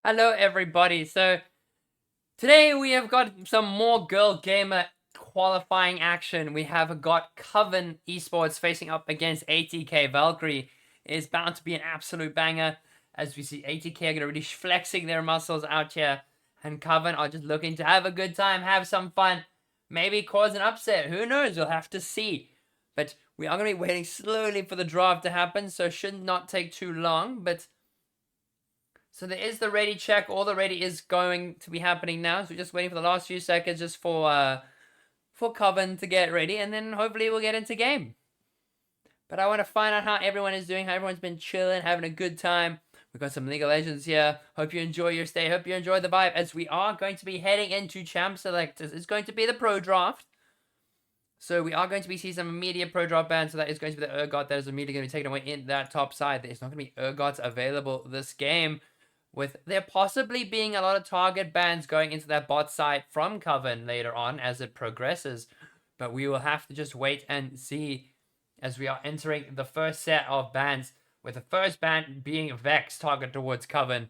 Hello, everybody. So today we have got some more girl gamer qualifying action. We have got Coven Esports facing up against ATK. Valkyrie is bound to be an absolute banger, as we see ATK are going to really flexing their muscles out here, and Coven are just looking to have a good time, have some fun, maybe cause an upset. Who knows? We'll have to see. But we are going to be waiting slowly for the draft to happen, so it should not take too long. But so there is the ready check. All the ready is going to be happening now. So we're just waiting for the last few seconds just for Coven to get ready, and then hopefully we'll get into game. But I want to find out how everyone is doing, how everyone's been chilling, having a good time. We've got some League of Legends here. Hope you enjoy your stay. Hope you enjoy the vibe, as we are going to be heading into Champ Selectors. It's going to be the Pro Draft. So we are going to be seeing some immediate Pro Draft bans. So that is going to be the Urgot that is immediately going to be taken away in that top side. There's not going to be Urgots available this game, with there possibly being a lot of target bans going into that bot side from Coven later on as it progresses. But we will have to just wait and see, as we are entering the first set of bans, with the first ban being Vex target towards Coven.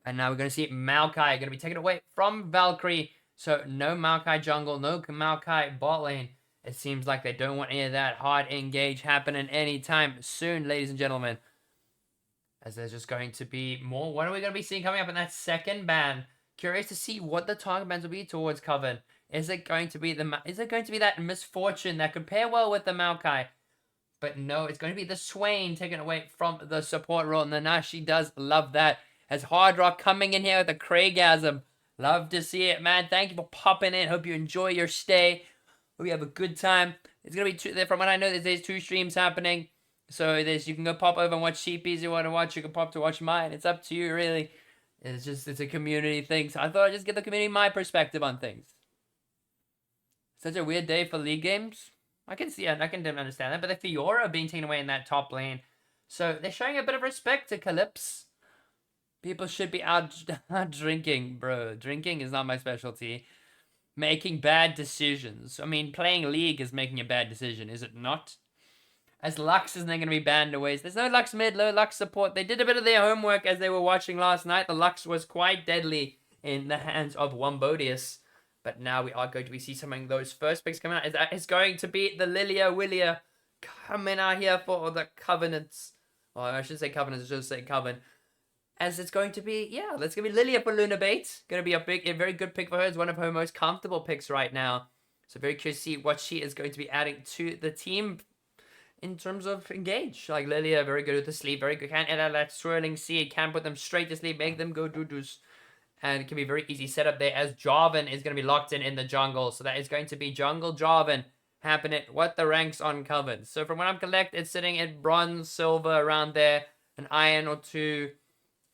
And now we're going to see Maokai going to be taken away from Valkyrie. So no Maokai jungle, no Maokai bot lane. It seems like they don't want any of that hard engage happening anytime soon, ladies and gentlemen. As there's just going to be more. What are we going to be seeing coming up in that second ban? Curious to see what the target bans will be towards Coven. Is it going to be that Misfortune that could pair well with the Maokai? But no, it's going to be the Swain taken away from the support role. And the Nanashi does love that. As Hard Rock coming in here with a Craigasm. Love to see it, man. Thank you for popping in. Hope you enjoy your stay. Hope you have a good time. It's going to be two, from what I know, there's two streams happening. So you can go pop over and watch Sheepies you want to watch. You can pop to watch mine. It's up to you, really. It's a community thing. So I thought I'd just give the community my perspective on things. Such a weird day for League games. I can see it. I can understand that. But the Fiora being taken away in that top lane. So they're showing a bit of respect to Calypso. People should be out drinking, bro. Drinking is not my specialty. Making bad decisions. I mean, playing League is making a bad decision, is it not? As Lux isn't going to be banned away. There's no Lux mid, no Lux support. They did a bit of their homework as they were watching last night. The Lux was quite deadly in the hands of Wombodius. But now we are going to be seeing some of those first picks coming out. It's going to be the Lilia Willia coming out here for the Covenants. Well, I should say Covenants, I should say Coven. As it's going to be, yeah, that's going to be Lilia for Luna Bait. Going to be a very good pick for her. It's one of her most comfortable picks right now. So very curious to see what she is going to be adding to the team in terms of engage. Like Lilia, very good with the sleep, very good. Can add that swirling seed, can put them straight to sleep, make them go doo-doos. And it can be a very easy setup there, as Jarvan is going to be locked in the jungle. So that is going to be jungle Jarvan happening. What the ranks on Coven. So from what I'm collecting, it's sitting at bronze, silver, around there, an iron or two.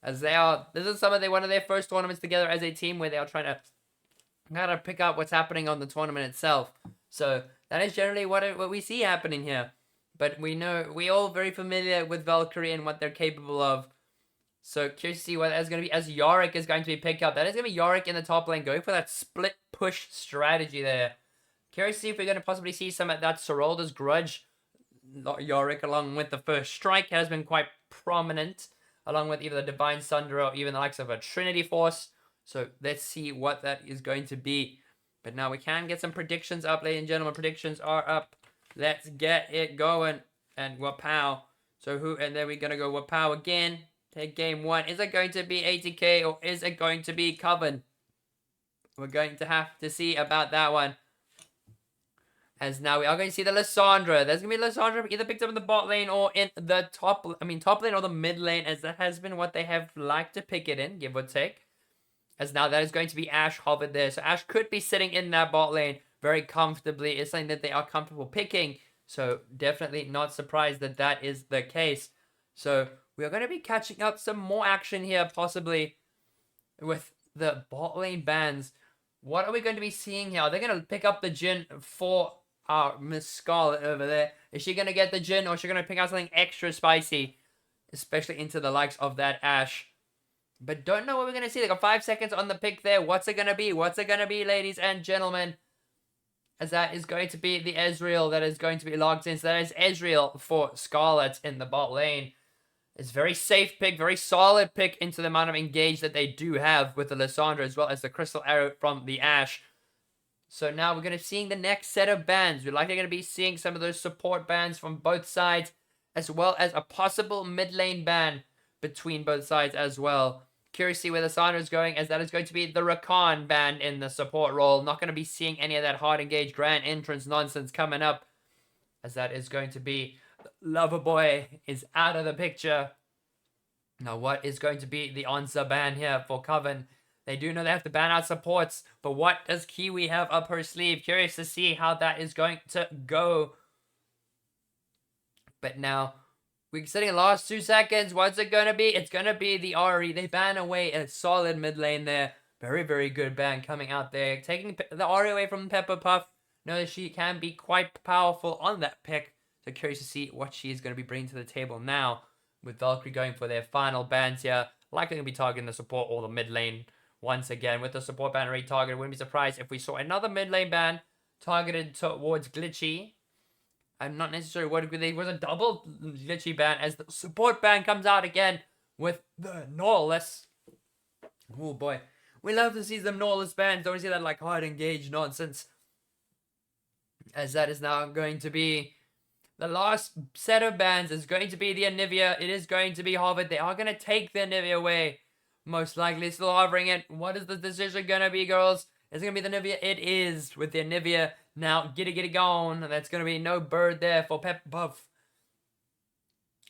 As this is one of their first tournaments together as a team, where they are trying to kind of pick up what's happening on the tournament itself. So that is generally what we see happening here. But we all very familiar with Valkyrie and what they're capable of. So curious to see what that's going to be, as Yorick is going to be picked up. That is going to be Yorick in the top lane, going for that split push strategy there. Curious to see if we're going to possibly see some of that Sorolda's Grudge. Yorick, along with the first strike, has been quite prominent, along with either the Divine Sunder or even the likes of a Trinity Force. So let's see what that is going to be. But now we can get some predictions up, ladies and gentlemen. Predictions are up. Let's get it going. And Wapow. And then we're going to go Wapow again. Take game one. Is it going to be ATK or is it going to be Coven? We're going to have to see about that one. As now we are going to see the Lissandra. There's going to be Lissandra either picked up in the bot lane or in the top lane or the mid lane, as that has been what they have liked to pick it in, give or take. As now that is going to be Ashe hovered there. So Ashe could be sitting in that bot lane very comfortably. It's something that they are comfortable picking. So definitely not surprised that that is the case. So we are going to be catching up some more action here, possibly, with the bot lane bans. What are we going to be seeing here? Are they going to pick up the Jhin for our Miss Scarlet over there? Is she going to get the Jhin, or is she going to pick out something extra spicy? Especially into the likes of that Ashe. But don't know what we're going to see. They got 5 seconds on the pick there. What's it going to be? What's it going to be, ladies and gentlemen? As that is going to be the Ezreal that is going to be logged in. So that is Ezreal for Scarlet in the bot lane. It's very safe pick, very solid pick into the amount of engage that they do have with the Lissandra, as well as the Crystal Arrow from the Ashe. So now we're going to be seeing the next set of bans. We're likely going to be seeing some of those support bans from both sides, as well as a possible mid lane ban between both sides as well. Curious to see where the Lissandra is going, as that is going to be the Rakan ban in the support role. Not going to be seeing any of that hard engage grand entrance nonsense coming up, as that is going to be Loverboy is out of the picture. Now, what is going to be the answer ban here for Coven? They do know they have to ban out supports, but what does Kiwi have up her sleeve? Curious to see how that is going to go. But now, we're sitting in the last 2 seconds. What's it going to be? It's going to be the Ahri. They ban away a solid mid lane there. Very, very good ban coming out there. Taking the Ahri away from Pepper Puff. Know that she can be quite powerful on that pick. So curious to see what she is going to be bringing to the table now. With Valkyrie going for their final bans here. Likely going to be targeting the support or the mid lane once again. With the support ban already targeted, wouldn't be surprised if we saw another mid lane ban targeted towards Glitchy. I'm not necessarily worried if it was a double Glitchy ban as the support ban comes out again with the Norless. Oh boy. We love to see some Norless bans. Don't see that like hard engage nonsense. As that is now going to be the last set of bans is going to be the Anivia. It is going to be Harvard. They are going to take the Anivia away. Most likely still hovering it. What is the decision going to be, girls? Is it going to be the Anivia? It is with the Anivia. Now, get it gone. That's going to be no bird there for Pep Buff.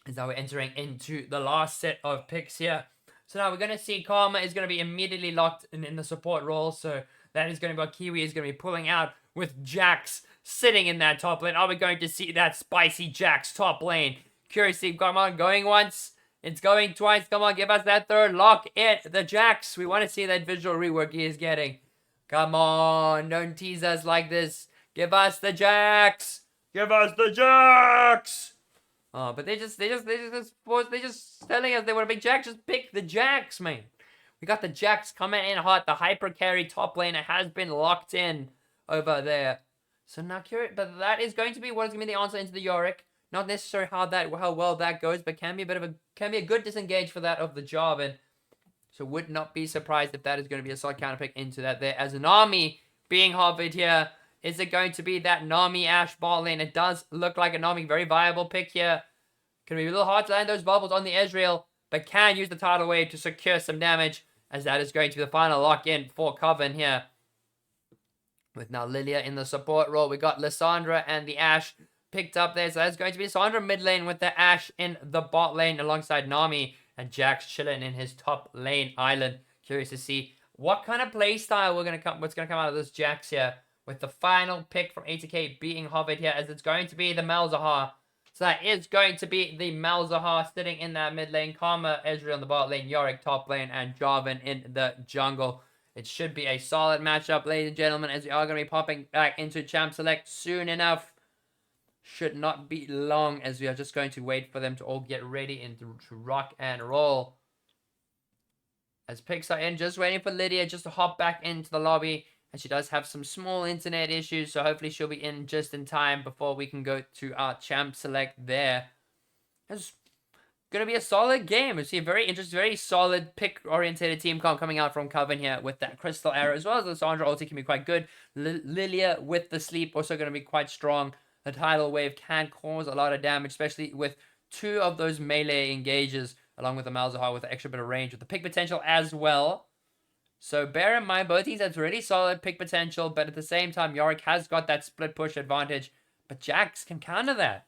As now we're entering into the last set of picks here. So now we're going to see Karma is going to be immediately locked in the support role. So that is going to be what Kiwi is going to be pulling out with Jax sitting in that top lane. Are we going to see that spicy Jax top lane? Curious to see, come on, going once. It's going twice. Come on, give us that third. Lock it. The Jax. We want to see that visual rework he is getting. Come on. Don't tease us like this. Give us the Jax. Give us the Jax. Oh, but they just telling us they want to pick Jax. Just pick the Jax, man. We got the Jax coming in hot. The hyper carry top laner has been locked in over there. So now curious, but that is going to be what is going to be the answer into the Yorick. Not necessarily how well that goes, but can be a good disengage for that of the Jarvan. So would not be surprised if that is going to be a solid counterpick into that there. As an army being hovered here, is it going to be that Nami Ashe bot lane? It does look like a Nami very viable pick here. Can be a little hard to land those bubbles on the Ezreal, but can use the tidal wave to secure some damage, as that is going to be the final lock-in for Coven here. With now Lilia in the support role, we got Lissandra and the Ashe picked up there. So that's going to be Lissandra mid lane with the Ashe in the bot lane alongside Nami and Jax chilling in his top lane island. Curious to see what kind of play style what's going to come out of this Jax here. With the final pick from ATK being hovered here, as it's going to be the Malzahar. So that is going to be the Malzahar sitting in that mid lane. Karma, Ezreal in the bot lane, Yorick top lane, and Jarvan in the jungle. It should be a solid matchup, ladies and gentlemen, as we are going to be popping back into Champ Select soon enough. Should not be long, as we are just going to wait for them to all get ready and to rock and roll. As picks are in, just waiting for Lydia just to hop back into the lobby. And she does have some small internet issues, so hopefully she'll be in just in time before we can go to our Champ Select there. It's going to be a solid game. We see a very interesting, very solid pick-orientated team comp coming out from Coven here with that Crystal Arrow, as well as the Lissandra ulti can be quite good. Lilia with the sleep also going to be quite strong. The tidal wave can cause a lot of damage, especially with 2 of those melee engages, along with the Malzahar with an extra bit of range, with the pick potential as well. So bear in mind, both teams have really solid pick potential, but at the same time, Yorick has got that split push advantage, but Jax can counter that.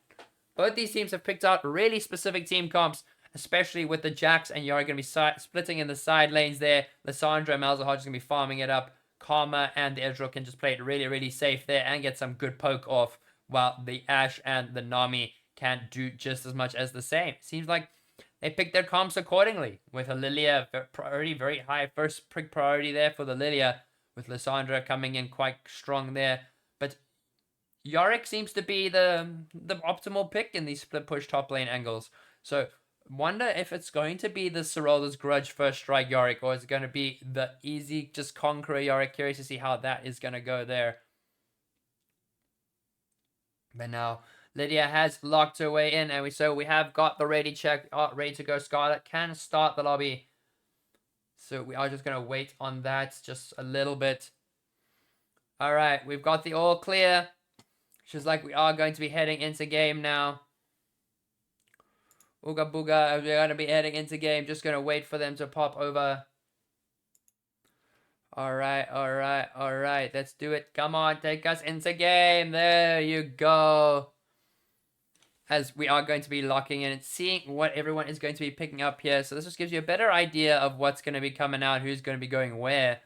Both these teams have picked out really specific team comps, especially with the Jax and Yorick going to be splitting in the side lanes there. Lissandra and Malzahar just going to be farming it up. Karma and the Ezreal can just play it really, really safe there and get some good poke off, while the Ashe and the Nami can't do just as much as the same. Seems like they picked their comps accordingly, with a Lilia priority, very high first pick priority there for the Lilia, with Lissandra coming in quite strong there. But Yorick seems to be the optimal pick in these split push top lane angles. So wonder if it's going to be the Sorola's Grudge first strike Yorick, or is it going to be the easy just conqueror Yorick? Curious to see how that is going to go there. But now Lydia has locked her way in, and we have got the ready check, ready to go. Scarlet can start the lobby. So we are just gonna wait on that just a little bit. All right, we've got the all clear. Just like we are going to be heading into game now. Ooga booga, we're gonna be heading into game. Just gonna wait for them to pop over. All right, all right, all right. Let's do it. Come on, take us into game. There you go. As we are going to be locking in and seeing what everyone is going to be picking up here. So this just gives you a better idea of what's going to be coming out, who's going to be going where.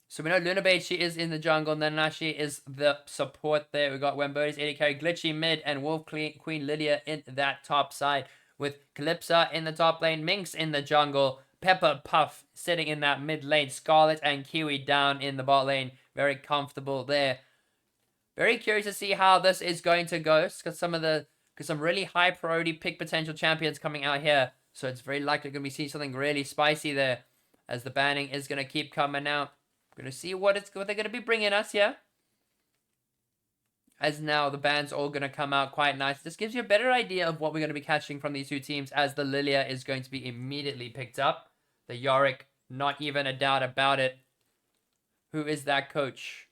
So we know Lunabait, she is in the jungle. Nanashi is the support there. We got Wembody's 80 carry, Glitchy mid, and Wolf Queen Lydia in that top side. With Calypsa in the top lane, Minx in the jungle, Pepper Puff sitting in that mid lane, Scarlet and Kiwi down in the bot lane. Very comfortable there. Very curious to see how this is going to go. Because some really high priority pick potential champions coming out here. So it's very likely going to be seeing something really spicy there. As the banning is going to keep coming out. We're going to see what they're going to be bringing us here. As now the ban's all going to come out quite nice. This gives you a better idea of what we're going to be catching from these two teams. As the Lilia is going to be immediately picked up. The Yorick, not even a doubt about it. Who is that coach?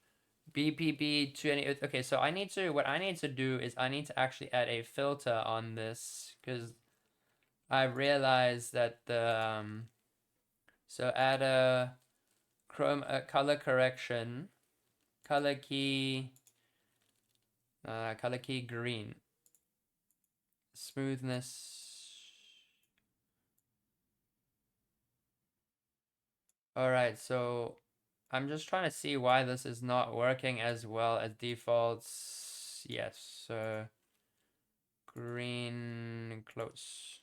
BPB 20. Okay, so what I need to do is I need to actually add a filter on this. Because I realized that the... so add a... color correction, color key green, smoothness. All right, so I'm just trying to see why this is not working as well as defaults. Yes, so green close.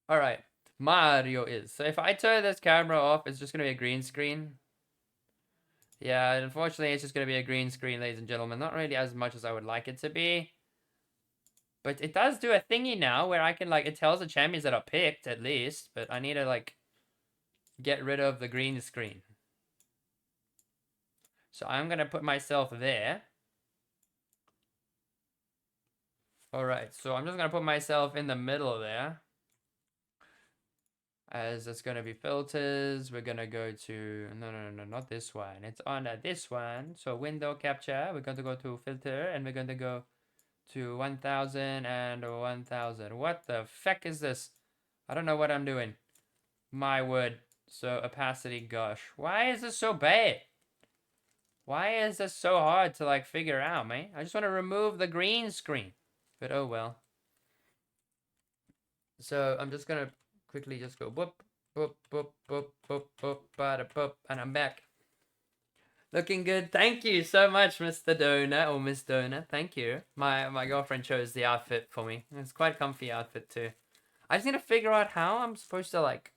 All right, Mario is. So if I turn this camera off, it's just gonna be a green screen. Yeah, unfortunately, it's just going to be a green screen, ladies and gentlemen. Not really as much as I would like it to be. But it does do a thingy now where I can, like, it tells the champions that are picked, at least. But I need to, like, get rid of the green screen. So I'm going to put myself there. Alright, so I'm just going to put myself in the middle there. As it's going to be filters, we're going to go to, no, not this one. It's on this one. So window capture, we're going to go to filter, and we're going to go to 1000 and 1000. What the feck is this? I don't know what I'm doing. My word. So opacity, gosh. Why is this so bad? Why is this so hard to like figure out, man? I just want to remove the green screen. But oh well. So I'm just gonna quickly just go boop, boop, boop, boop, boop, boop, bada, boop, and I'm back. Looking good. Thank you so much, Mr. Donor or Miss Donor. Thank you. My girlfriend chose the outfit for me. It's quite a comfy outfit too. I just need to figure out how I'm supposed to like.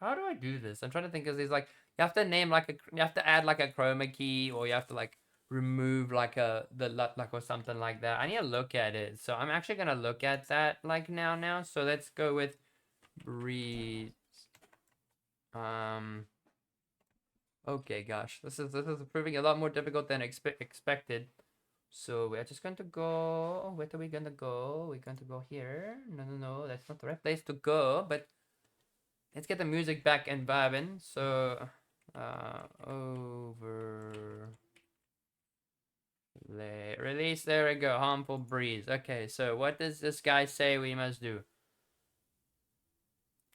How do I do this? I'm trying to think because there's like you have to name like you have to add like a chroma key or you have to like remove like or something like that. I need to look at it. So I'm actually gonna look at that like now. So let's go with breeze. Okay, gosh, this is proving a lot more difficult than expected. So we're just going to go. Where are we gonna go? We're going to go here. No, that's not the right place to go. But let's get the music back and vibing. So, release. There we go. Harmful breeze. Okay, so what does this guy say we must do?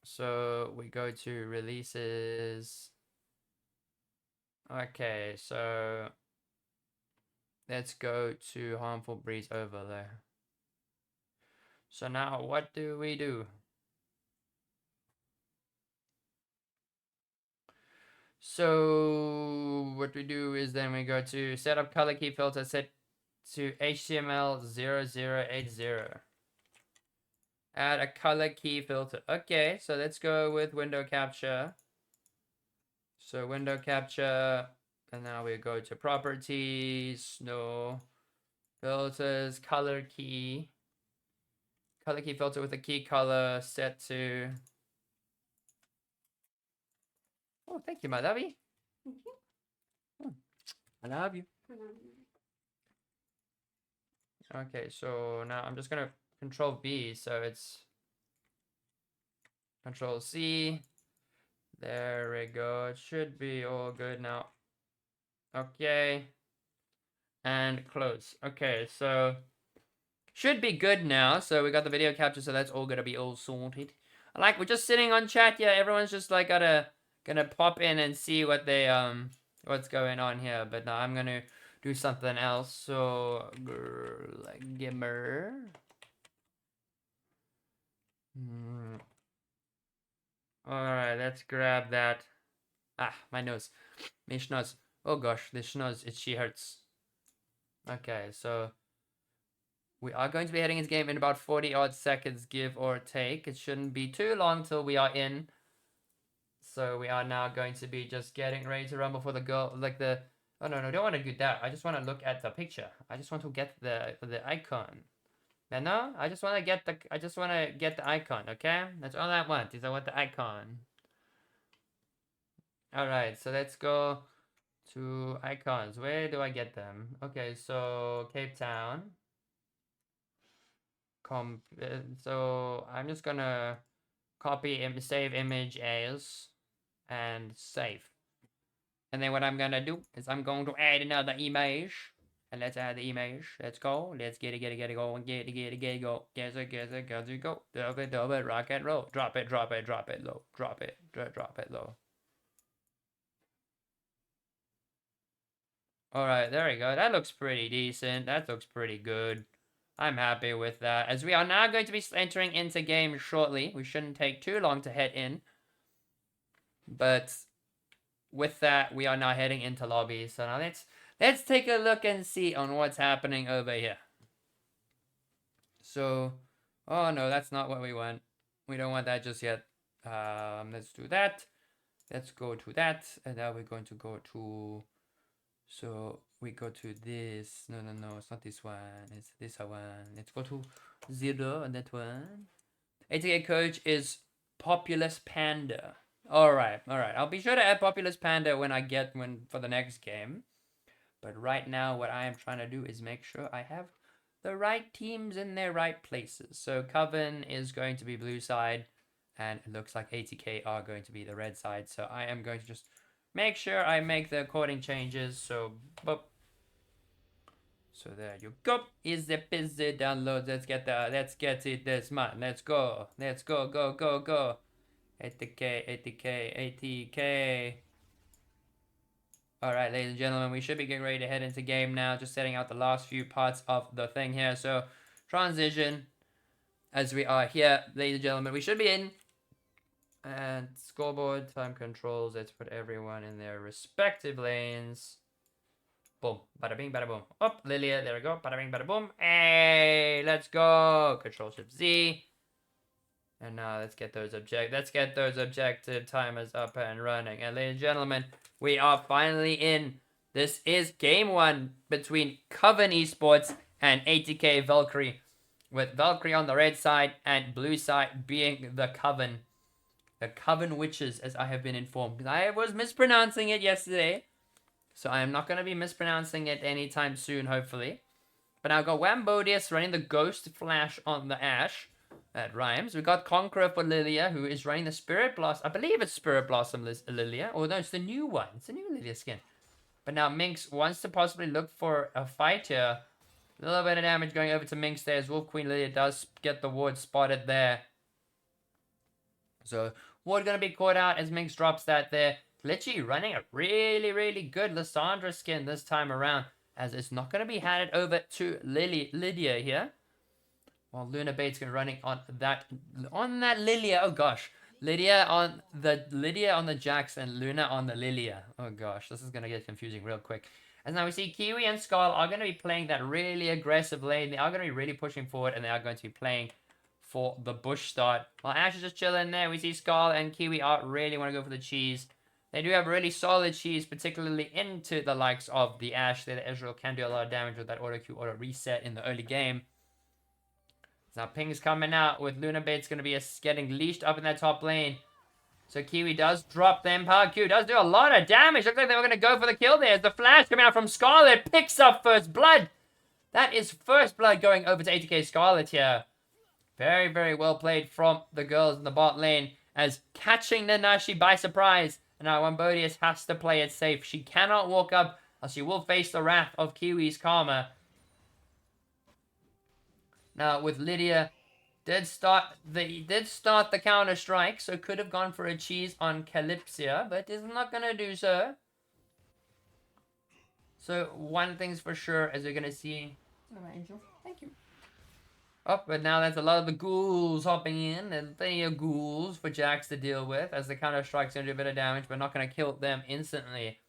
So we go to releases. Okay, so let's go to harmful breeze overlay. So now what do we do? So what we do is then we go to set up color key filter, set to HTML 0080. Add a color key filter. Okay, so let's go with window capture. So window capture, and now we go to properties, no filters, color key filter with a key color set to. Oh, thank you, my lovey. I love you. Okay, so now I'm just gonna Control V, so it's Control C. There we go. It should be all good now. Okay. And close. Okay, so should be good now. So we got the video capture, so that's all gonna be all sorted. Like, we're just sitting on chat here. Everyone's just like gonna pop in and see what they what's going on here. But now I'm gonna do something else. So like Gimmer. Alright, let's grab that. Ah, my nose. My schnoz. Oh gosh, this schnoz, she hurts. Okay, so we are going to be heading into game in about 40 odd seconds, give or take. It shouldn't be too long till we are in. So we are now going to be just getting ready to rumble for the girl, like the. Oh no, don't want to do that. I just want to look at the picture. I just want to get the icon. No, I just want to get the icon. Okay, that's all I want. Is I want the icon. All right, so let's go to icons. Where do I get them? Okay, so Cape Town. So I'm just gonna copy save image as and save. And then what I'm gonna do is I'm going to add another image. And let's add the image. Let's go. Let's get it go. Get it, go. Get it, go. Get it, go. Dub it, rock and roll. Drop it low. Drop it low. Alright, there we go. That looks pretty decent. That looks pretty good. I'm happy with that. As we are now going to be entering into game shortly. We shouldn't take too long to head in. But with that, we are now heading into lobby. So now let's take a look and see on what's happening over here. So, oh no, that's not what we want. We don't want that just yet. Let's do that. Let's go to that. And now we're going to go to... So we go to this. No, it's not this one. It's this one. Let's go to 0 on that one. 80K coach is Populous Panda. Alright. I'll be sure to add Populous Panda for the next game. But right now, what I am trying to do is make sure I have the right teams in their right places. So Coven is going to be blue side, and it looks like 80K are going to be the red side. So I am going to just make sure I make the according changes. So, boop. So there you go. Is the busy download? Let's get it this month. Let's go. Go. 80K. Alright, ladies and gentlemen, we should be getting ready to head into game now. Just setting out the last few parts of the thing here. So, transition. As we are here, ladies and gentlemen, we should be in. And scoreboard, time controls. Let's put everyone in their respective lanes. Boom. Bada bing, bada boom. Up, Lilia. There we go. Bada bing, bada boom. Hey, let's go. Control Shift Z. And now let's get those objective timers up and running. And ladies and gentlemen, we are finally in. This is game 1 between Coven Esports and 80K Valkyrie. With Valkyrie on the red side and blue side being the Coven. The Coven Witches, as I have been informed. Because I was mispronouncing it yesterday. So I am not going to be mispronouncing it anytime soon, hopefully. But now I've got Wambodius running the Ghost Flash on the Ashe. That rhymes. We got Conqueror for Lilia, who is running the Spirit Blossom. I believe it's Spirit Blossom Lilia. Or no, it's the new one. It's the new Lilia skin. But now Minx wants to possibly look for a fight here. A little bit of damage going over to Minx there as Wolf Queen Lilia does get the ward spotted there. So, ward going to be caught out as Minx drops that there. Glitchy running a really good Lysandra skin this time around. As it's not going to be handed over to Lydia here. While Luna Bates going to running on that Lilia. Oh gosh. Lydia on the Jax and Luna on the Lilia. Oh gosh, this is going to get confusing real quick. As now we see Kiwi and Skull are going to be playing that really aggressive lane. They are going to be really pushing forward and they are going to be playing for the bush start. While Ash is just chilling there, we see Skull and Kiwi are really want to go for the cheese. They do have really solid cheese, particularly into the likes of the Ashe. There, the Ezreal can do a lot of damage with that auto Q auto reset in the early game. Now Ping's coming out with Luna Bates going to be getting leashed up in that top lane. So Kiwi does drop the Empower Q. Does do a lot of damage. Looks like they were going to go for the kill there. As the flash coming out from Scarlet picks up first blood. That is first blood going over to 80k Scarlet here. Very, very well played from the girls in the bot lane, as catching Nanashi by surprise. And now Wambodius has to play it safe. She cannot walk up, or she will face the wrath of Kiwi's Karma. Now, with Lydia, did start the counter strike, so could have gone for a cheese on Calypsia, but is not gonna do so. So one thing's for sure, as you're gonna see. Oh, Angel, thank you. Oh, but now there's a lot of the ghouls hopping in. There's plenty of ghouls for Jax to deal with, as the counter strike's gonna do a bit of damage, but not gonna kill them instantly.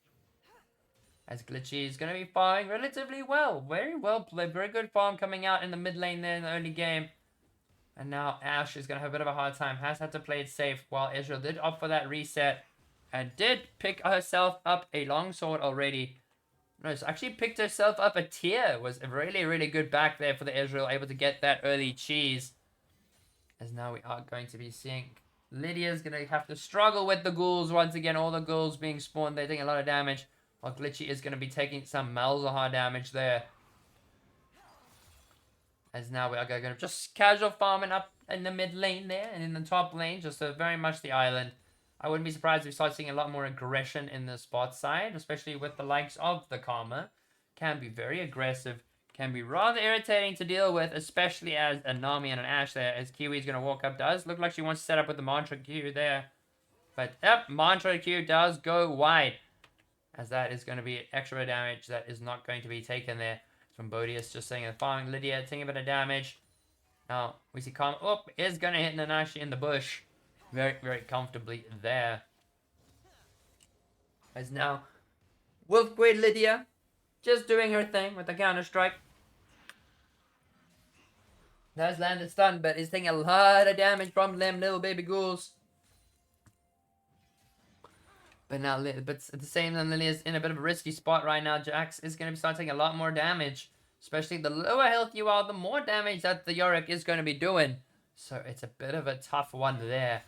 As Glitchy is gonna be farming relatively well. Very well played, very good farm coming out in the mid lane there in the early game. And now Ash is going to have a bit of a hard time. Has had to play it safe, while Israel did opt for that reset. And did pick herself up a longsword already. No, she actually picked herself up a tier. Was really, really good back there for the Israel. Able to get that early cheese. As now we are going to be seeing Lydia's going to have to struggle with the ghouls once again. All the ghouls being spawned. They're taking a lot of damage. While Glitchy is going to be taking some Malzahar damage there. As now we are going to just casual farming up in the mid lane there. And in the top lane, just very much the island. I wouldn't be surprised if we start seeing a lot more aggression in the spot side. Especially with the likes of the Karma. Can be very aggressive. Can be rather irritating to deal with. Especially as a Nami and an Ashe there. As Kiwi's going to walk up. Does look like she wants to set up with the Mantra Q there. But yep, Mantra Q does go wide. As that is going to be extra damage that is not going to be taken there. From Bodius just saying the farming Lydia, taking a bit of damage. Now, we see Karma, is going to hit Nanashi in the bush. Very, very comfortably there. As now, Wolfquid Lydia, just doing her thing with the counter strike. Does land a stun, but is taking a lot of damage from them little baby ghouls. But now, but at the same time, Lydia's in a bit of a risky spot right now. Jax is going to be starting taking a lot more damage. Especially the lower health you are, the more damage that the Yorick is going to be doing. So it's a bit of a tough one there.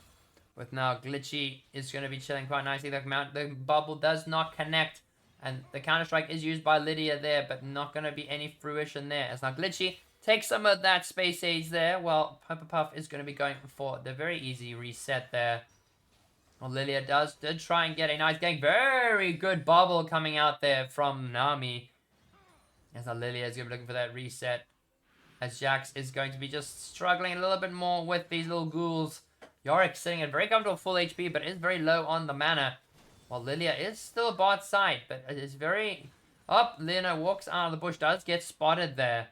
With now Glitchy is going to be chilling quite nicely. The bubble does not connect. And the counter-strike is used by Lydia there, but not going to be any fruition there. As now Glitchy takes some of that space age there, while Puff is going to be going for the very easy reset there. Well, Lydia did try and get a nice gang. Very good bubble coming out there from Nami. As now Lydia is going to be looking for that reset. As Jax is going to be just struggling a little bit more with these little ghouls. Yorick sitting at very comfortable full HP, but is very low on the mana. While Lilia is still bot side, but it is very... Luna walks out of the bush, does get spotted there.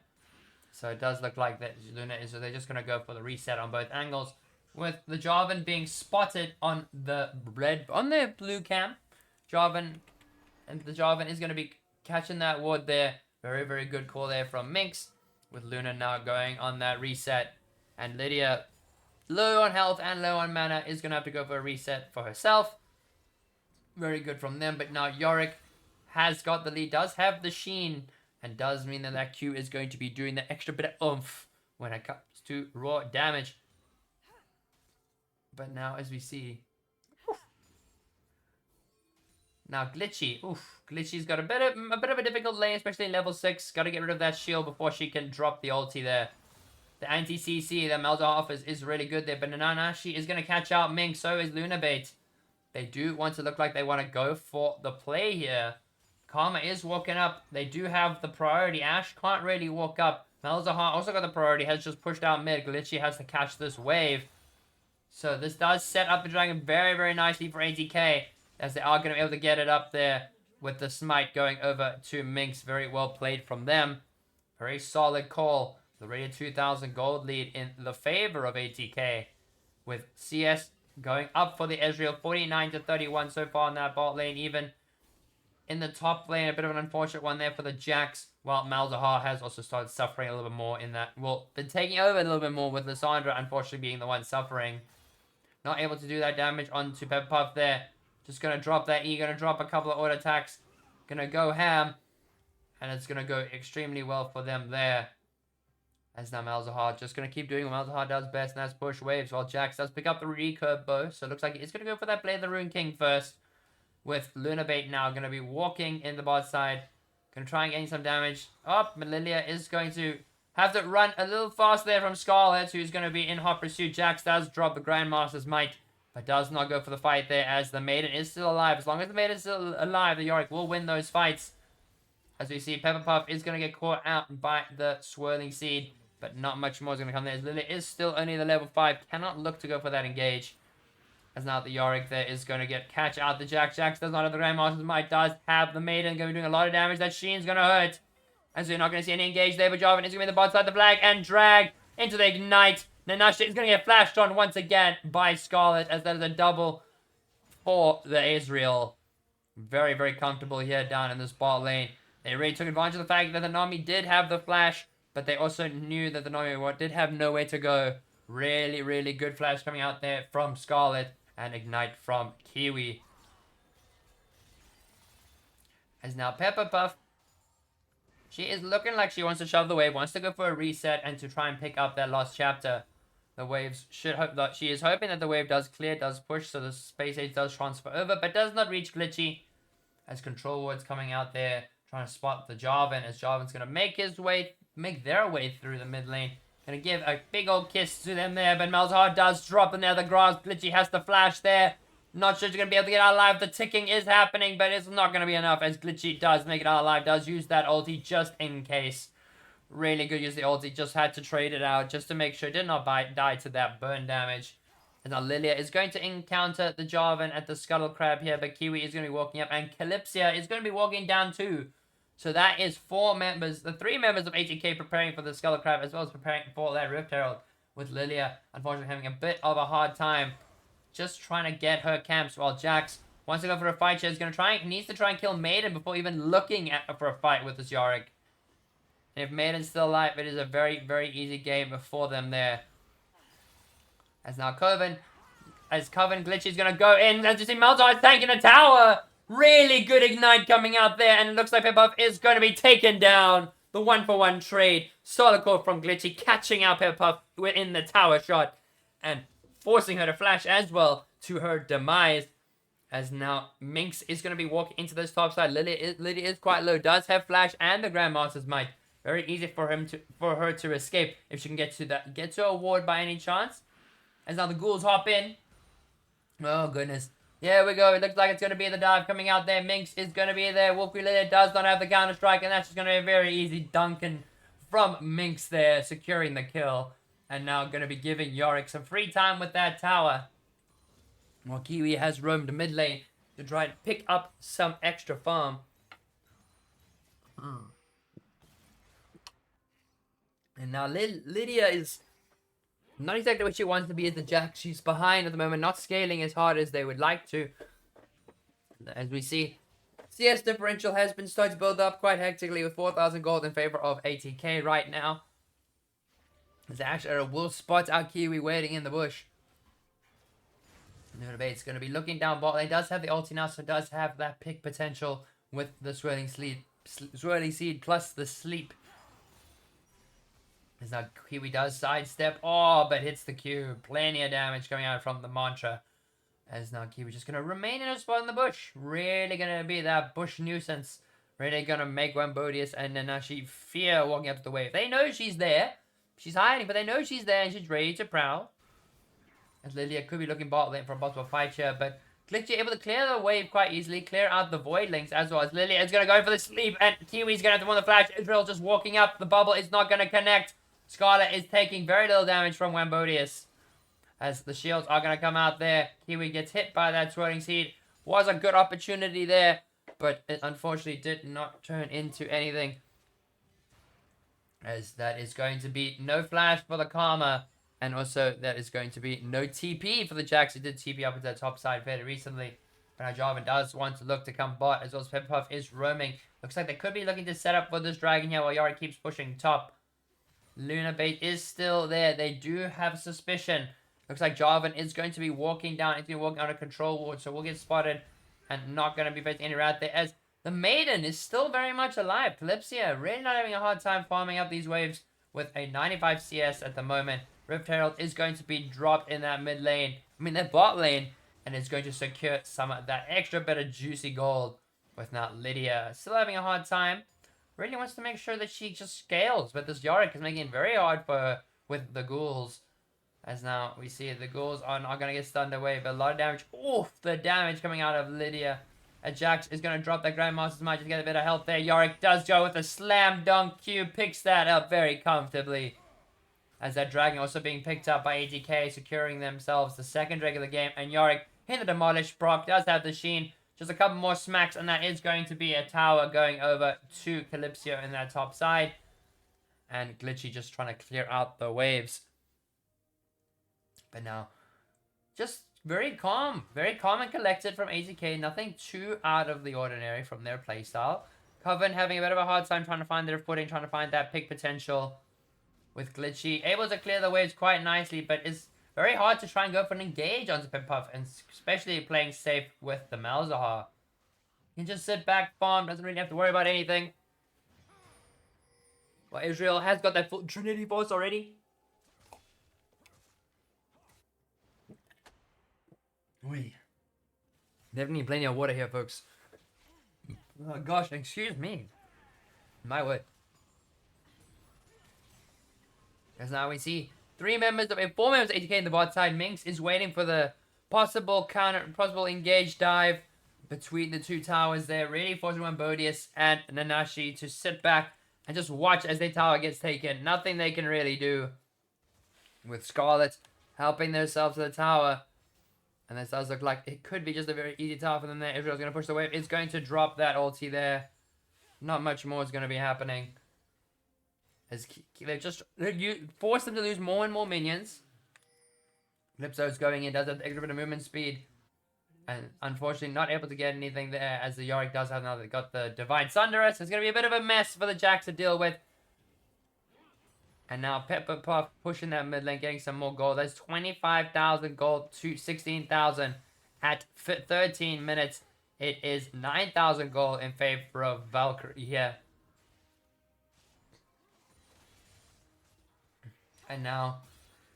So it does look like that Luna is... So they're just going to go for the reset on both angles. With the Jarvan being spotted on the blue camp. And the Jarvan is going to be catching that ward there. Very, very good call there from Minx. With Luna now going on that reset. And Lydia, low on health and low on mana, is going to have to go for a reset for herself. Very good from them. But now Yorick has got the lead. Does have the Sheen. And does mean that that Q is going to be doing the extra bit of oomph when it comes to raw damage. But now, as we see... Now, Glitchy. Glitchy's got a bit of a difficult lane, especially in level 6. Got to get rid of that shield before she can drop the ulti there. The anti-CC that Melda offers is really good there. But Nanashi is going to catch out Ming. So is Lunabait. They do want to look like they want to go for the play here. Karma is walking up. They do have the priority. Ashe can't really walk up. Malzahar also got the priority. Has just pushed out mid. Glitchy has to catch this wave. So this does set up the dragon very, very nicely for ATK. As they are going to be able to get it up there with the smite going over to Minx. Very well played from them. Very solid call. The rated 2,000 gold lead in the favor of ATK. With CS going up for the Ezreal. 49 to 31 so far in that bot lane. Even in the top lane, a bit of an unfortunate one there for the Jax. While Malzahar has also started suffering a little bit more in that. Well, been taking over a little bit more with Lissandra unfortunately being the one suffering. Not able to do that damage onto Pepperpuff there. Just going to drop that E. Going to drop a couple of auto attacks. Going to go ham. And it's going to go extremely well for them there. As now Malzahar just going to keep doing what Malzahar does best. And that's push waves. While Jax does pick up the recurve bow. So it looks like he's going to go for that Blade of the Rune King first. With Lunabait now going to be walking in the bot side. Gonna try and gain some damage. Oh, Lilia is going to have to run a little fast there from Scarlet, who's going to be in hot pursuit. Jax does drop the Grandmaster's Might, but does not go for the fight there, as the Maiden is still alive. As long as the Maiden is still alive, the Yorick will win those fights. As we see, Pepper Puff is going to get caught out by the Swirling Seed, but not much more is going to come there. As Lilia is still only the level 5, cannot look to go for that engage. As now the Yorick there is going to catch out the Jax. Jax does not have the Grandmaster's Might, does have the Maiden, going to be doing a lot of damage. That Sheen's going to hurt. And so you're not going to see any engage there, but Jarvan is going to be the bot side, the flag, and drag into the Ignite. Nanashi is going to get flashed on once again by Scarlet, as that is a double for the Israel. Very, very comfortable here down in this bot lane. They really took advantage of the fact that the Nami did have the flash, but they also knew that the Nami did have nowhere to go. Really, really good flash coming out there from Scarlet, and Ignite from Kiwi. As now Pepper Puff, she is looking like she wants to shove the wave, wants to go for a reset and to try and pick up that lost chapter. The waves should hope that she is hoping that the wave does clear, does push, so the space age does transfer over, but does not reach Glitchy. As Control Ward's coming out there, trying to spot the Jarvan, as Jarvan's going to make their way through the mid lane. Gonna give a big old kiss to them there, but Malzahar does drop the nether grass. Glitchy has the flash there. Not sure she's gonna be able to get out alive. The ticking is happening, but it's not gonna be enough, as Glitchy does make it out alive, does use that ulti just in case. Really good use of the ulti, just had to trade it out just to make sure it did not die to that burn damage. And now Lilia is going to encounter the Jarvan at the Scuttle Crab here, but Kiwi is gonna be walking up, and Calypsia is gonna be walking down too. So that is 4 members, the 3 members of ATK preparing for the Scuttle Crab, as well as preparing for that Rift Herald, with Lilia unfortunately having a bit of a hard time just trying to get her camps, while Jax wants to go for a fight. She's needs to try and kill Maiden before even looking for a fight with this Yorick. And if Maiden's still alive, it is a very, very easy game for them there. As now Coven Glitchy's gonna go in, as you see Malzahar tanking a tower. Really good Ignite coming out there, and it looks like Pepper is going to be taken down. The 1-for-1 trade. Solid core from Glitchy, catching out Pepper within the tower shot, and forcing her to flash as well to her demise. As now Minx is going to be walking into this top side. Lilia is quite low, does have flash and the Grandmaster's Might. Very easy for her to escape if she can get to a ward by any chance. As now the ghouls hop in. Oh goodness. Here we go. It looks like it's going to be the dive coming out there. Minx is going to be there. Valkyrie Lilia does not have the counter strike, and that's just going to be a very easy Duncan from Minx there, securing the kill. And now going to be giving Yorick some free time with that tower. While Kiwi has roamed mid lane to try and pick up some extra farm. And now Lydia is not exactly what she wants to be as the Jax. She's behind at the moment, not scaling as hard as they would like to. As we see, CS differential has been starting to build up quite hectically with 4,000 gold in favor of ATK right now. As Asher will spot out Kiwi waiting in the bush. Nunabate's going to be looking down bot lane. Does have the ulti now, so does have that pick potential with the Swirling Seed plus the Sleep. As now Kiwi does sidestep. Oh, but hits the Q. Plenty of damage coming out from the Mantra. As now Kiwi just going to remain in her spot in the bush. Really going to be that bush nuisance. Really going to make Wambodius and Nanashi fear walking up to the wave. They know she's there. She's hiding, but they know she's there and she's ready to prowl. As Lilia could be looking bot lane for a possible fight here, but Glitchy able to clear the wave quite easily, clear out the void links as well. As Lilia is going to go for the sleep, and Kiwi's going to have to win the flash. Israel just walking up. The bubble is not going to connect. Scarlet is taking very little damage from Wambodius. As the shields are going to come out there. Kiwi gets hit by that Swirling Seed. Was a good opportunity there, but it unfortunately did not turn into anything. As that is going to be no flash for the Karma. And also, that is going to be no TP for the Jax. He did TP up into the top side fairly recently. But now Jarvan does want to look to come bot, as well as Pepperpuff is roaming. Looks like they could be looking to set up for this dragon here while Yari keeps pushing top. Lunabait is still there. They do have suspicion. Looks like Jarvan is going to be walking down. He's going to be walking out of control ward, so we'll get spotted. And not going to be facing any route there, as the Maiden is still very much alive. Calypsia really not having a hard time farming up these waves with a 95 CS at the moment. Rift Herald is going to be dropped in that mid lane. That bot lane. And it's going to secure some of that extra bit of juicy gold. With now Lydia still having a hard time. really wants to make sure that she just scales, but this Yorick is making it very hard for her with the ghouls. As now we see the ghouls are not going to get stunned away, but a lot of damage. Oof, the damage coming out of Lydia. And Jax is going to drop that Grandmaster's Might to get a bit of health there. Yorick does go with a slam dunk Q, picks that up very comfortably. As that dragon also being picked up by ATK, securing themselves the second drag of the game. And Yorick in the demolish. Brock does have the Sheen. Just a couple more smacks, and that is going to be a tower going over to Calypso in that top side. And Glitchy just trying to clear out the waves. But now, just very calm and collected from ATK. Nothing too out of the ordinary from their playstyle. Coven having a bit of a hard time trying to find their footing, trying to find that pick potential. With Glitchy able to clear the waves quite nicely, but it's very hard to try and go for an engage onto Pip-Puff, and especially playing safe with the Malzahar. You can just sit back, farm, doesn't really have to worry about anything. Well, Israel has got that full Trinity Force already. Wait. Definitely plenty of water here, folks. Oh gosh, excuse me. My word. As now we see four members of ATK in the bot side. Minx is waiting for the possible engage dive between the two towers there. Really forcing Bodius and Nanashi to sit back and just watch as their tower gets taken. Nothing they can really do. With Scarlet helping themselves to the tower. And this does look like it could be just a very easy tower for them there. Israel's going to push the wave. It's going to drop that ulti there. Not much more is going to be happening. As they force them to lose more and more minions. Calypso's going in, does have extra bit of movement speed. And unfortunately not able to get anything there, as the Yorick does have now got the Divine Sunderous. It's going to be a bit of a mess for the Jax to deal with. And now Pip-Puff pushing that mid lane, getting some more gold. That's 25,000 gold to 16,000 at 13 minutes. It is 9,000 gold in favor of Valkyrie here. And now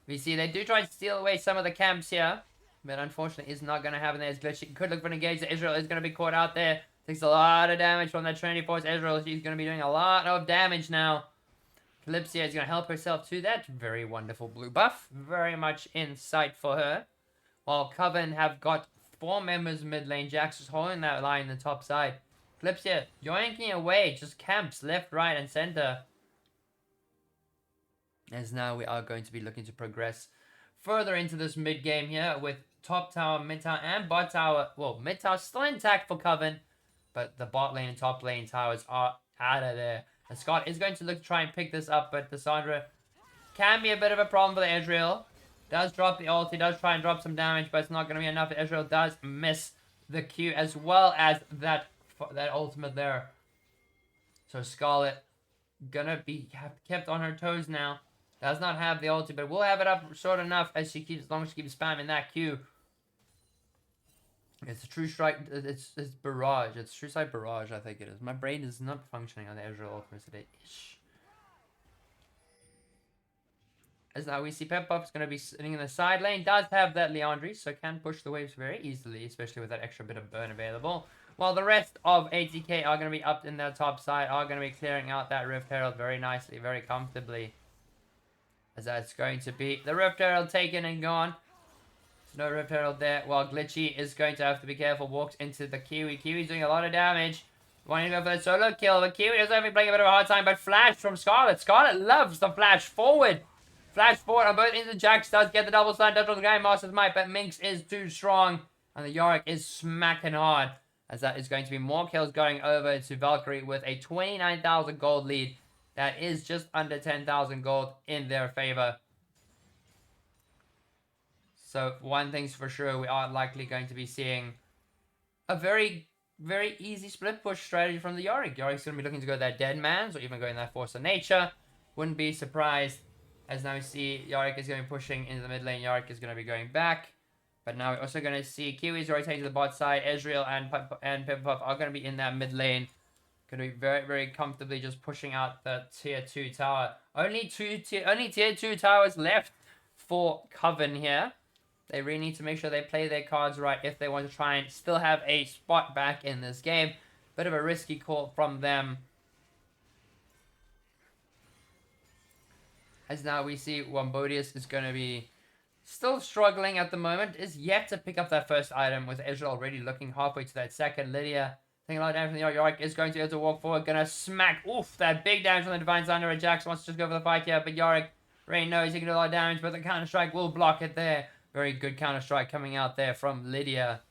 we see they do try to steal away some of the camps here. But unfortunately it's not going to happen there. As Glitch could look for an engage. Israel is going to be caught out there. Takes a lot of damage from that Trinity Force. Israel, she's going to be doing a lot of damage now. Calypso is going to help herself to that very wonderful blue buff. Very much in sight for her. While Coven have got 4 members mid lane. Jax is holding that line in the top side. Calypso yoinking away. Just camps left, right, and center. As now we are going to be looking to progress further into this mid game here with top tower, mid tower, and bot tower. Well, mid tower still intact for Coven, but the bot lane and top lane towers are out of there. And Scott is going to look to try and pick this up, but the Sandra can be a bit of a problem for the Ezreal. Does drop the ult, he does try and drop some damage, but it's not going to be enough. Ezreal does miss the Q as well as that ultimate there. So Scarlet gonna be kept on her toes now. Does not have the ulti, but will have it up short enough as as long as she keeps spamming that Q. It's a true strike. It's barrage. It's true strike barrage. I think it is. My brain is not functioning on the Ezreal ultimate today. Ish. As now we see Pip-Puff's going to be sitting in the side lane. Does have that Leandry, so can push the waves very easily, especially with that extra bit of burn available. While the rest of ATK are going to be up in their top side, are going to be clearing out that Rift Herald very nicely, very comfortably. As that's going to be the Rift Herald taken and gone. No Rift Herald there. While Glitchy is going to have to be careful. Walks into the Kiwi. Kiwi's doing a lot of damage. Wanting to go for the solo kill. But Kiwi doesn't have to be playing a bit of a hard time. But flash from Scarlet. Scarlet loves the flash forward. Flash forward on both ends of Jax. Does get the double stun. Does on the Grandmaster's Might. But Minx is too strong. And the Yorick is smacking hard. As that is going to be more kills going over to Valkyrie with a 29,000 gold lead. That is just under 10,000 gold in their favor. So one thing's for sure, we are likely going to be seeing a very, very easy split push strategy from the Yorick. Yorick's going to be looking to go that Dead Man's or even going that Force of Nature. Wouldn't be surprised. As now we see Yorick is going to be pushing into the mid lane. Yorick is going to be going back. But now we're also going to see Kiwi's rotating to the bot side. Ezreal and Pip-Puff are going to be in that mid lane. Going to be very, very comfortably just pushing out the tier 2 tower. Only tier 2 towers left for Coven here. They really need to make sure they play their cards right if they want to try and still have a spot back in this game. Bit of a risky call from them. As now we see Wombodius is going to be still struggling at the moment, is yet to pick up that first item, with Ezra already looking halfway to that second. Lydia, taking a lot of damage from the Yorick, is going to be able to walk forward, gonna smack, oof, that big damage from the Divine Thunder. Jax wants to just go for the fight here, but Yorick already knows he can do a lot of damage, but the counter-strike will block it there. Very good counter-strike coming out there from Lydia.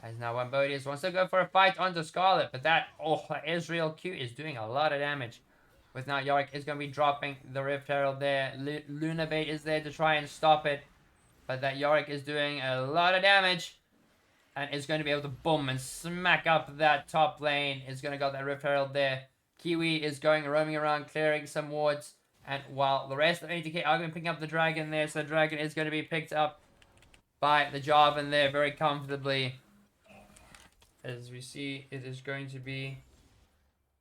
As now Wombodius wants to go for a fight onto Scarlet, but that, Ezreal Q is doing a lot of damage. With now Yorick is going to be dropping the Rift Herald there. Lunabait is there to try and stop it. But that Yorick is doing a lot of damage. And is going to be able to boom and smack up that top lane. Is going to got that Rift Herald there. Kiwi is going roaming around clearing some wards. And while the rest of ATK are going to pick up the dragon there. So the dragon is going to be picked up by the Jarvan there very comfortably. As we see, it is going to be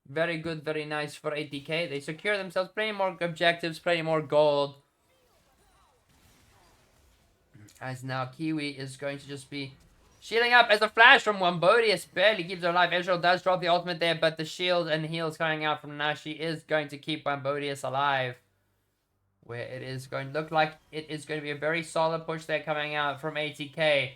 very good, very nice for ATK. They secure themselves plenty more objectives, plenty more gold. As now Kiwi is going to just be shielding up as a flash from Wombodius barely keeps her alive. Ezreal does drop the ultimate there, but the shield and heals coming out from Nashi is going to keep Wombodius alive. Where it is going to look like it is going to be a very solid push there coming out from ATK.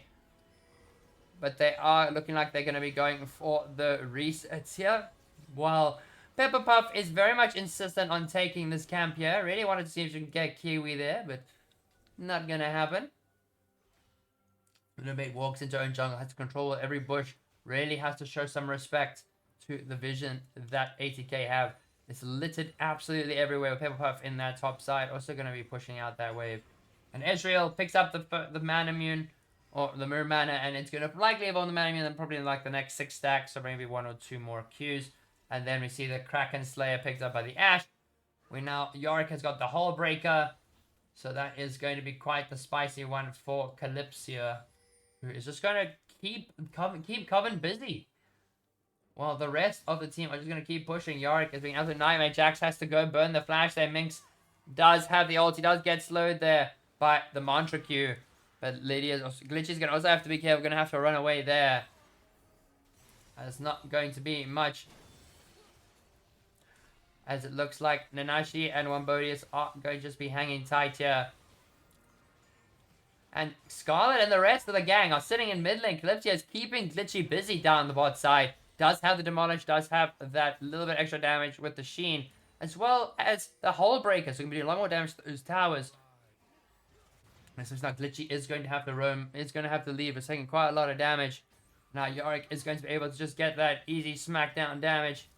But they are looking like they're going to be going for the resets here. While Pepper Puff is very much insistent on taking this camp here. Really wanted to see if she can get Kiwi there, but not going to happen. Lunabait walks into her own jungle, has to control every bush. Really has to show some respect to the vision that ATK have. It's littered absolutely everywhere with Pepper Puff in that top side. Also going to be pushing out that wave. And Ezreal picks up the mana immune, or the mirror mana, and it's going to likely evolve the mana immune and probably in like the next 6 stacks, or maybe 1 or 2 more Qs. And then we see the Kraken Slayer picked up by the Ashe. Yorick has got the Hull Breaker. So that is going to be quite the spicy one for Calypsia, who is just going to keep Coven busy. While the rest of the team are just going to keep pushing. Yorick is being absolute nightmare. Jax has to go burn the flash there. Minx does have the ult. He does get slowed there by the Mantra Q. But Glitchy's going to also have to be careful. Going to have to run away there. It's not going to be much, as it looks like Nanashi and Wombodius are going to just be hanging tight here. And Scarlet and the rest of the gang are sitting in mid lane. Calypsia is keeping Glitchy busy down the bot side. Does have the Demolish, does have that little bit extra damage with the Sheen, as well as the Hull Breaker. So going to be a lot more damage to those towers. And so now Glitchy is going to have to roam, is going to have to leave. It's taking quite a lot of damage. Now Yorick is going to be able to just get that easy smackdown damage.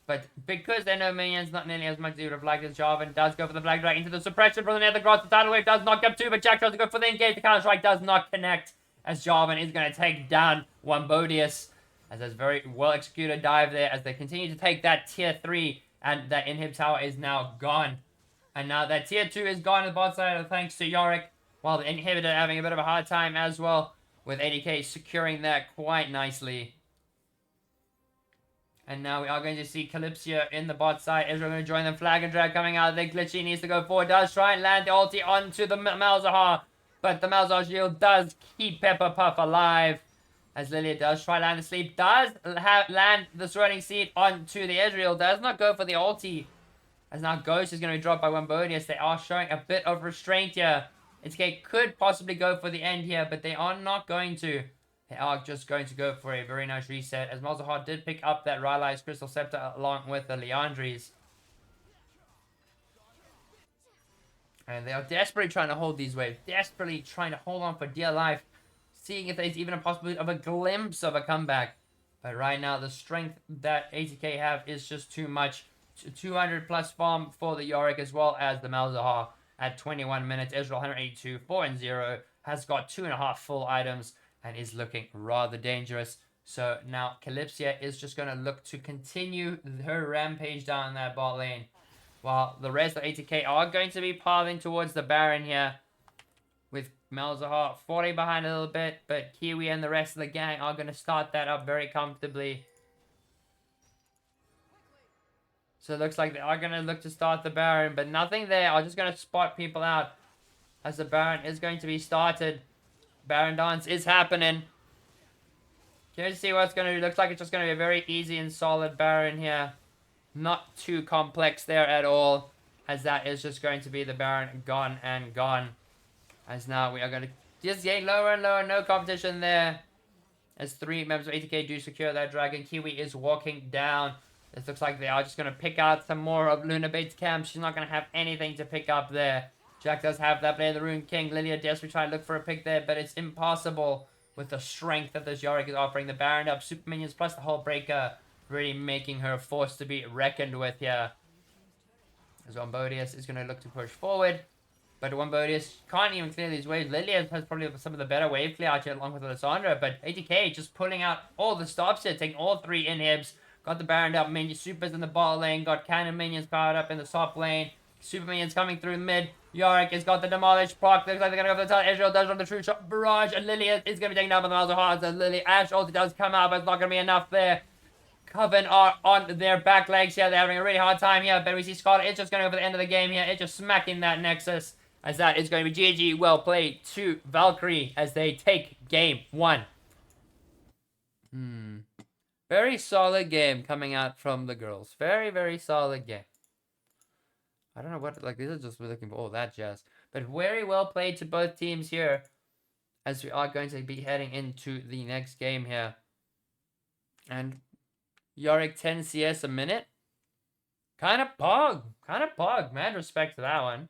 But because there are no minions, not nearly as much as you would have liked. As Jarvan does go for the Black Dragon into the suppression from the Nether Gross. The Tidal Wave does knock up too, but Jack tries to go for the engage. The Counter Strike does not connect, as Jarvan is going to take down Wombodius. As there's very well executed dive there, as they continue to take that tier 3, and that inhib tower is now gone. And now that tier 2 is gone on the bot side, thanks to Yorick, while the inhibitor having a bit of a hard time as well, with ADK securing that quite nicely. And now we are going to see Calypsia in the bot side. Ezra going to join them. Flag and Drag coming out. Then Glitchy needs to go forward. Does try and land the ulti onto the Malzahar. But the Malzahar shield does keep Pepper Puff alive. As Lilia does try land the sleep. Does land the Swirling Seed onto the Ezreal. Does not go for the ulti. As now Ghost is going to be dropped by Wombodius. They are showing a bit of restraint here. ITK could possibly go for the end here, but they are not going to. They are just going to go for a very nice reset, as Malzahar did pick up that Rylai's Crystal Scepter along with the Liandry's. And they are desperately trying to hold these waves. Desperately trying to hold on for dear life. Seeing if there's even a possibility of a glimpse of a comeback. But right now, the strength that ATK have is just too much. 200 plus farm for the Yorick as well as the Malzahar at 21 minutes. Ezreal 182, 4-0. Has got 2.5 full items and is looking rather dangerous. So now Calypsia is just going to look to continue her rampage down that bot lane. While the rest of ATK are going to be pathing towards the Baron here. With Malzahar falling behind a little bit. But Kiwi and the rest of the gang are going to start that up very comfortably. So it looks like they are going to look to start the Baron. But nothing there. I'm just going to spot people out. As the Baron is going to be started. Baron dance is happening. Curious to see what it's going to do. Looks like it's just going to be a very easy and solid Baron here. Not too complex there at all. as that is just going to be the Baron gone and gone. As now we are going to just get lower and lower, no competition there. As 3 members of ATK do secure that dragon, Kiwi is walking down. This looks like they are just going to pick out some more of Luna Bates' camp. She's not going to have anything to pick up there. Jack does have that play, the Rune King. Lilia desperately trying to look for a pick there, but it's impossible with the strength that this Yorick is offering. The Baron up, super minions plus the whole breaker, really making her a force to be reckoned with here. As Wombodius is going to look to push forward. But Wombodius can't even clear these waves. Lilia has probably some of the better wave clear out here along with Alessandra. But ATK just pulling out all the stops here, taking all 3 inhibs. Got the Baron up, minion supers in the bot lane. Got cannon minions powered up in the top lane. Super minions coming through mid. Yorick has got the demolish proc. Looks like they're gonna go for the top. Ezreal does run the true shot barrage. And Lilia is gonna be taken down by the Miles of Hearts. And Lily Ash ulti does come out, but it's not gonna be enough there. Coven are on their back legs here. They're having a really hard time here. But we see Scarlet. It's just going to go for the end of the game here. It's just smacking that Nexus. As that is going to be GG. Well played to Valkyrie as they take game 1. Very solid game coming out from the girls. Very, very solid game. I don't know what, like, these are just looking for all that jazz. But very well played to both teams here. As we are going to be heading into the next game here. And Yorick 10 CS a minute. Kind of pog. Mad respect to that one.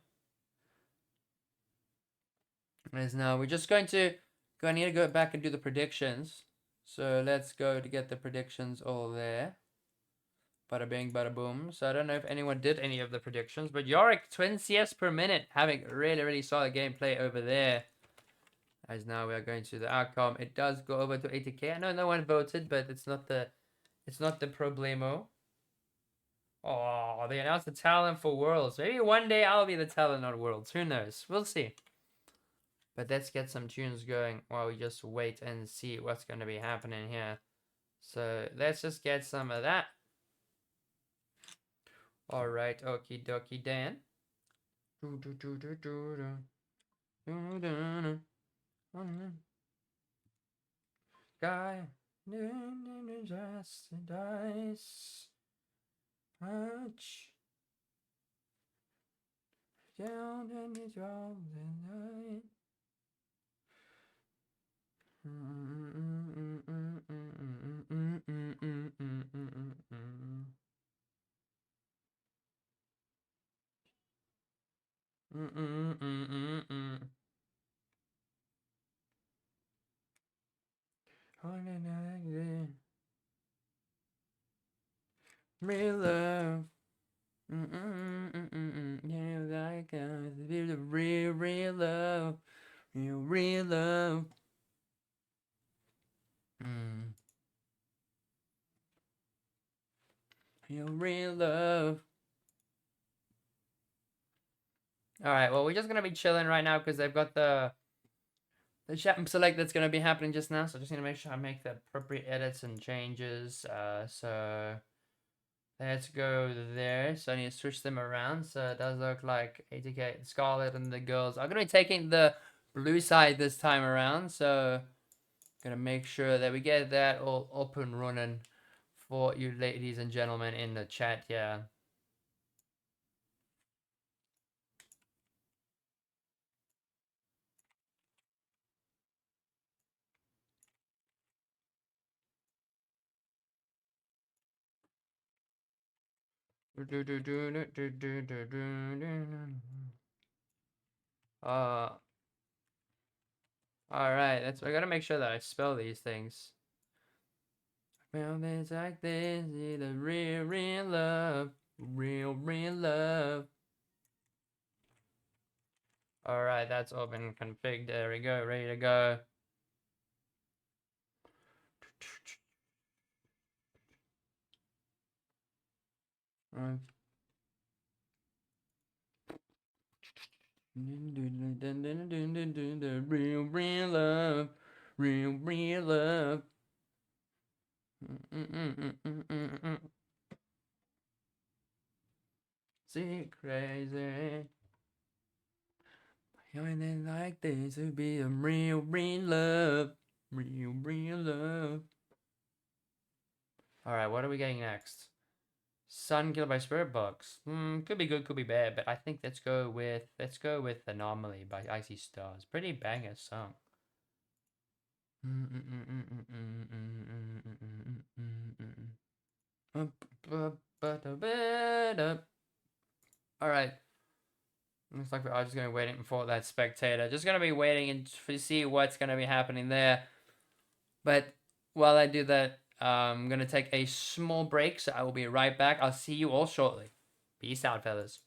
As now we're just going to need to go back and do the predictions. So let's go to get the predictions all there. Bada bing, bada boom. So I don't know if anyone did any of the predictions, but Yorick 20 CS per minute, having really, really solid gameplay over there. As now we are going to the outcome. It does go over to 80k. I know no one voted, but it's not the problemo. Oh, they announced the talent for Worlds. Maybe one day I'll be the talent on Worlds. Who knows? We'll see. But let's get some tunes going while we just wait and see what's going to be happening here. So let's just get some of that. Alright, okie dokie Dan. Guy. Just dice. Much. Down and it's all the night. Real love. Yeah, like the real love. Real love. Real love. Alright, well, we're just gonna be chilling right now because they've got the chat select that's gonna be happening just now. So I just need to make sure I make the appropriate edits and changes. So let's go there. So I need to switch them around. So it does look like ATK, Scarlet, and the girls are gonna be taking the blue side this time around. So gonna make sure that we get that all up and running for you ladies and gentlemen in the chat here. Alright, I gotta make sure that I spell these things. Well, it's like this, the real love. Real love. Alright, that's all been configured. There we go, ready to go. Real love. Real love. See, crazy. When they like this, would be a real love. Real love. Alright, what are we getting next? Sun killed by spirit bugs. Could be good, could be bad, but I think let's go with Anomaly by Icy Stars. Pretty banger song. All right. Looks like we're just gonna be waiting for that spectator. Just gonna be waiting and to see what's gonna be happening there. But while I do that, I'm gonna take a small break, so I will be right back. I'll see you all shortly. Peace out, fellas.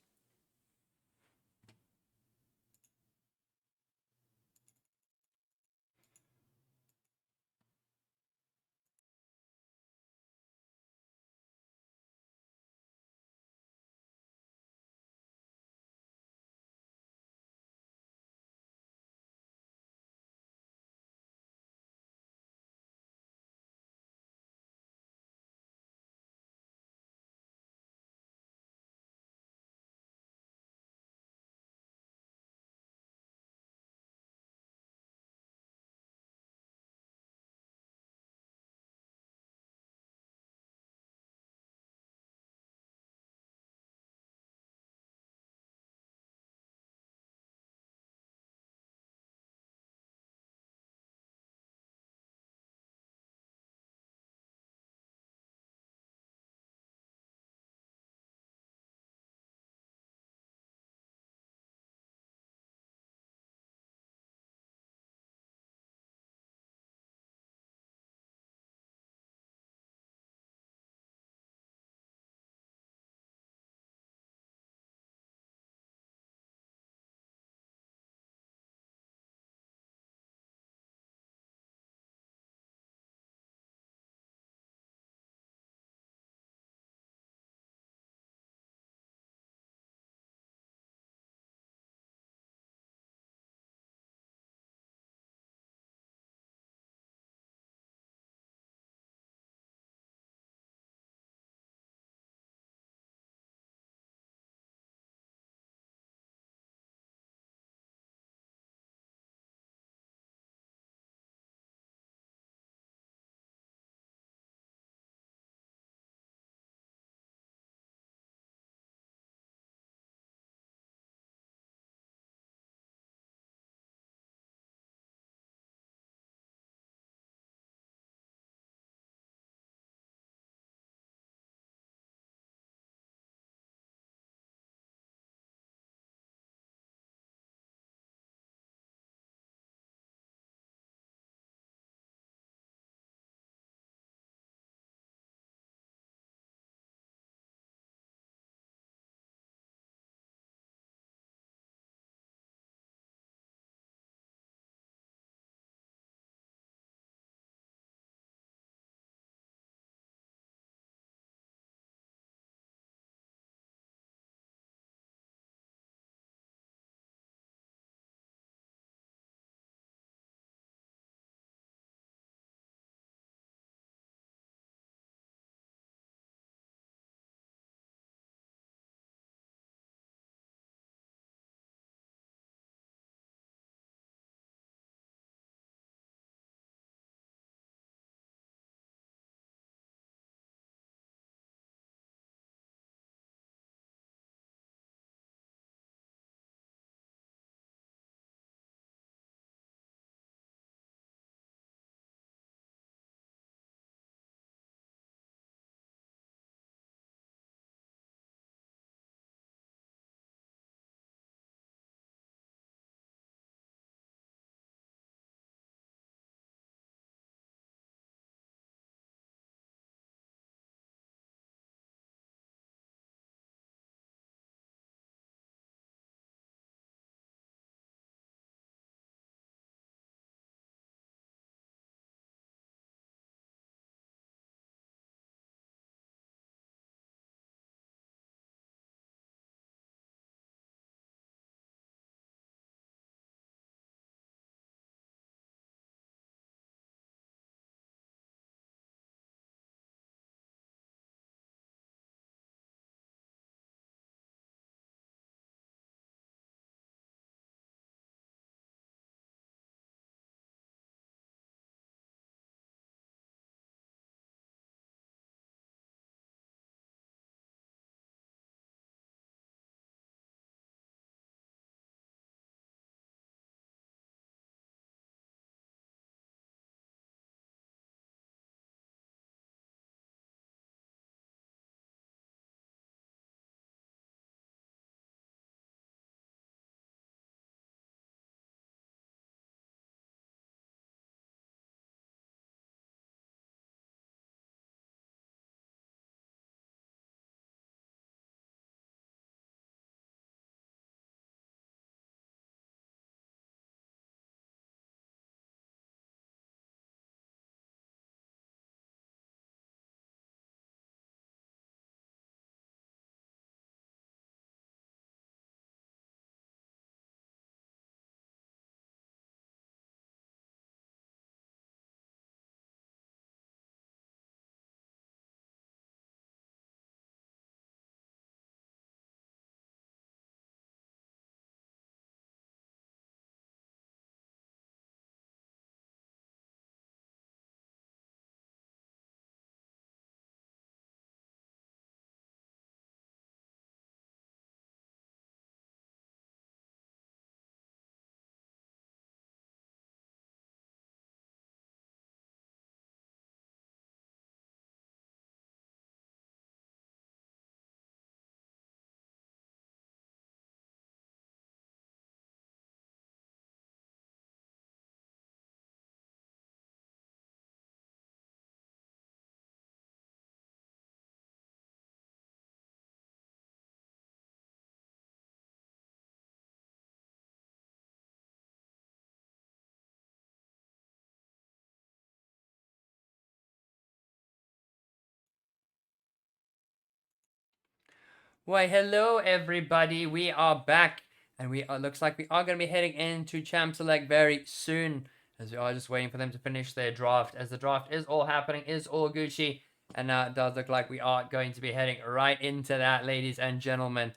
Why, hello everybody. We are back, and looks like we are going to be heading into Champ Select very soon, as we are just waiting for them to finish their draft. As the draft is all happening, is all Gucci, and now it does look like we are going to be heading right into that, ladies and gentlemen.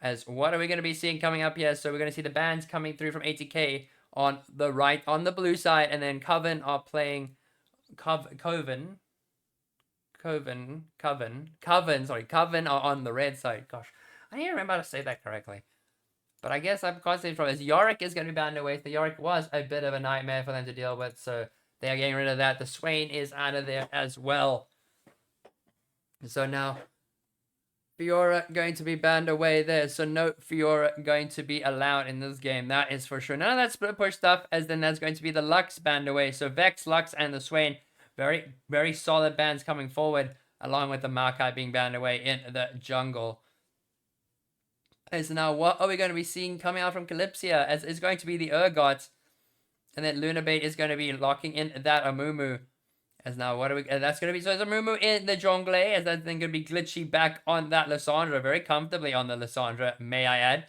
As what are we going to be seeing coming up here? So we're going to see the bands coming through from ATK on the right, on the blue side, and then Coven are playing Coven. Coven are on the red side. Gosh, I need to remember how to say that correctly. But I guess I'm constantly from this. Yorick is going to be banned away. The Yorick was a bit of a nightmare for them to deal with, so they are getting rid of that. The Swain is out of there as well. So now Fiora going to be banned away there. So no Fiora going to be allowed in this game. That is for sure. None of that split push stuff, as then that's going to be the Lux banned away. So Vex, Lux, and the Swain, very, very solid bans coming forward, along with the Maokai being banned away in the jungle. As now, what are we going to be seeing coming out from Calypsia? As it's going to be the Urgot, and then Lunabait is going to be locking in that Amumu. As now, what are we? That's going to be so. It's Amumu in the jungle, as that's then going to be glitchy back on that Lissandra, very comfortably on the Lissandra, may I add.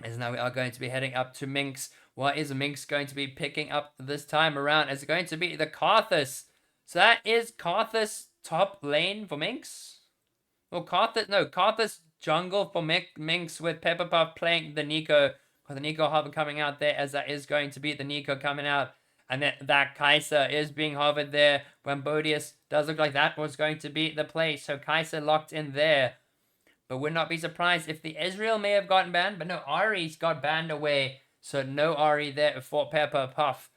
As now we are going to be heading up to Minx. What is Minx going to be picking up this time around? It's going to be the Karthus. So that is Karthus top lane for Minx. Well, Karthus jungle for Minx with Pepperpuff playing the Nico. With the Nico hover coming out there, as that is going to be the Nico coming out. And then that Kai'Sa is being hovered there. When Bodius does look like that was going to be the play. So Kai'Sa locked in there. But would not be surprised if the Ezreal may have gotten banned. But no, Ari's got banned away. So no Ari there for Pepperpuff.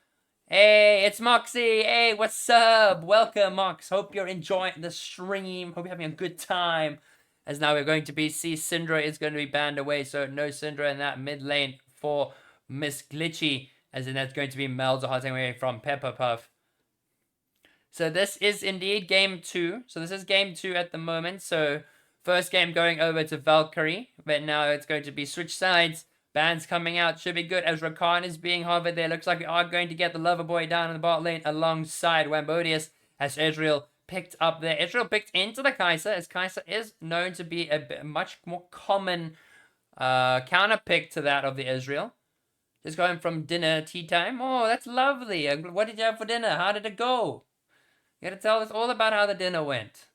Hey, it's Moxie. Hey, what's up? Welcome, Mox. Hope you're enjoying the stream. Hope you're having a good time. As now we're going to be Syndra is going to be banned away. So no Syndra in that mid lane for Miss Glitchy. As in that's going to be Malzahar taking away from Pepperpuff. So this is indeed game 2. So this is game 2 at the moment. So first game going over to Valkyrie. But now it's going to be switch sides. Bans coming out. Should be good as Rakan is being hovered there. Looks like we are going to get the lover boy down in the bot lane alongside Wambodius as Ezreal picked up there. Ezreal picked into the Kai'Sa, as Kai'Sa is known to be a much more common counter pick to that of the Ezreal. Just going from dinner, tea time. Oh, that's lovely. What did you have for dinner? How did it go? You gotta tell us all about how the dinner went.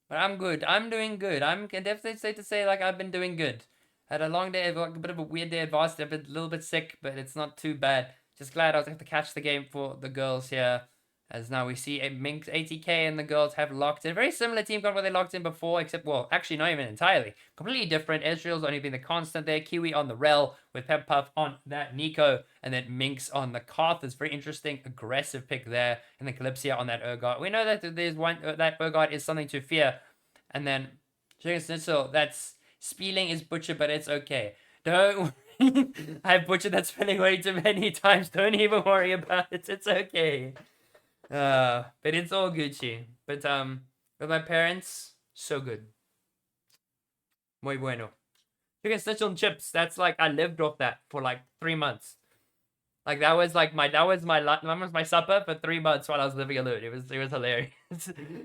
But I'm good. I'm doing good. I can definitely say to say like I've been doing good. Had a long day, like a bit of a weird day at varsity. I've been a little bit sick, but it's not too bad. Just glad I was able to catch the game for the girls here. As now we see a Minx ATK and the girls have locked in. Very similar team comp where they locked in before, except, well, actually not even entirely. Completely different. Ezreal's only been the constant there. Kiwi on the Rel with Peppuff on that Nico. And then Minx on the Karthus. Very interesting, aggressive pick there. And then Calypsia on that Urgot. We know that there's one, that Urgot is something to fear. And then Chicken Schnitzel, that's spelling is butcher, but it's okay. Don't I've butchered that spelling way too many times. Don't even worry about it. It's okay. But it's all Gucci. But with my parents, so good. Muy bueno. Chicken Schnitzel and chips. That's like I lived off that for like 3 months. Like that was my supper for 3 months while I was living alone. It was hilarious.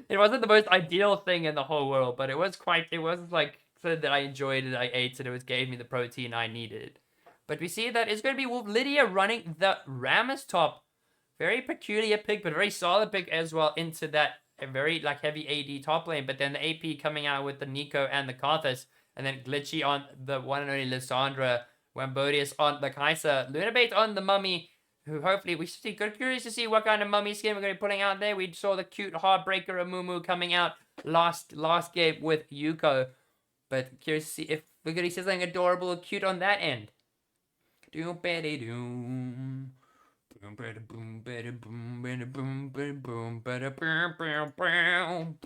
It wasn't the most ideal thing in the whole world, but it was like so that I enjoyed it. I ate it. It gave me the protein I needed. But we see that it's going to be Wolf Lydia running the Rammus top. Very peculiar pick, but very solid pick as well into that very like heavy AD top lane. But then the AP coming out with the Nico and the Karthus, and then Glitchy on the one and only Lissandra. Wambodius on the Kai'Sa, Lunabait on the Mummy, who hopefully we should see. Curious to see what kind of Mummy skin we're going to be putting out there. We saw the cute Heartbreaker Amumu coming out last game with Yuko, but curious to see if we're going to see something adorable or cute on that end. Doom, betty doom. Boom, betty boom, betty boom, betty boom, betty boom, betty boom, boom, boom.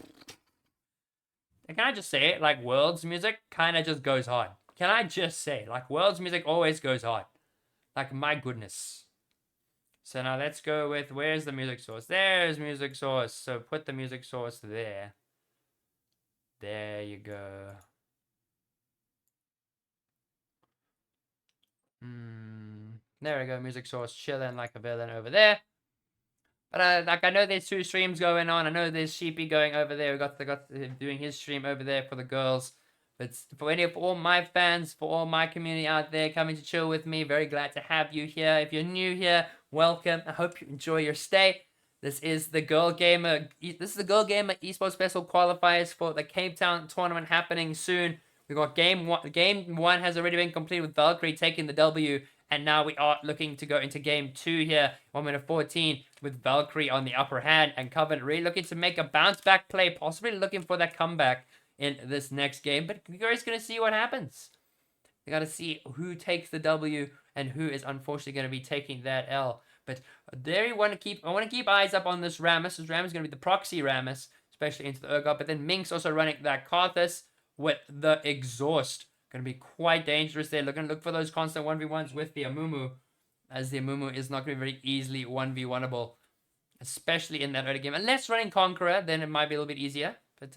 And can I just say it? Like World's music kind of just goes hard. Can I just say, like, World's music always goes hard. Like, my goodness. So now let's go with, where's the music source? There's music source. So put the music source there. There you go. There we go, music source chilling like a villain over there. But like I know there's 2 streams going on. I know there's Sheepy going over there. We got doing his stream over there for the girls. But for all my fans, for all my community out there coming to chill with me, very glad to have you here. If you're new here, welcome. I hope you enjoy your stay. This is the Girl Gamer. This is the Girl Gamer Esports Special qualifiers for the Cape Town tournament happening soon. We got game one. Game 1 has already been completed with Valkyrie taking the W. And now we are looking to go into game 2 here, 1 minute 14, with Valkyrie on the upper hand, and Coven really looking to make a bounce back play, possibly looking for that comeback in this next game. But we're just going to see what happens. We got to see who takes the W and who is unfortunately going to be taking that L. But there I want to keep eyes up on this Rammus. This Rammus is going to be the proxy Rammus, especially into the Urgot. But then Mink's also running that Karthus with the exhaust. Going to be quite dangerous there. Look for those constant 1v1s with the Amumu, as the Amumu is not going to be very easily 1v1able, especially in that early game. Unless running Conqueror, then it might be a little bit easier. But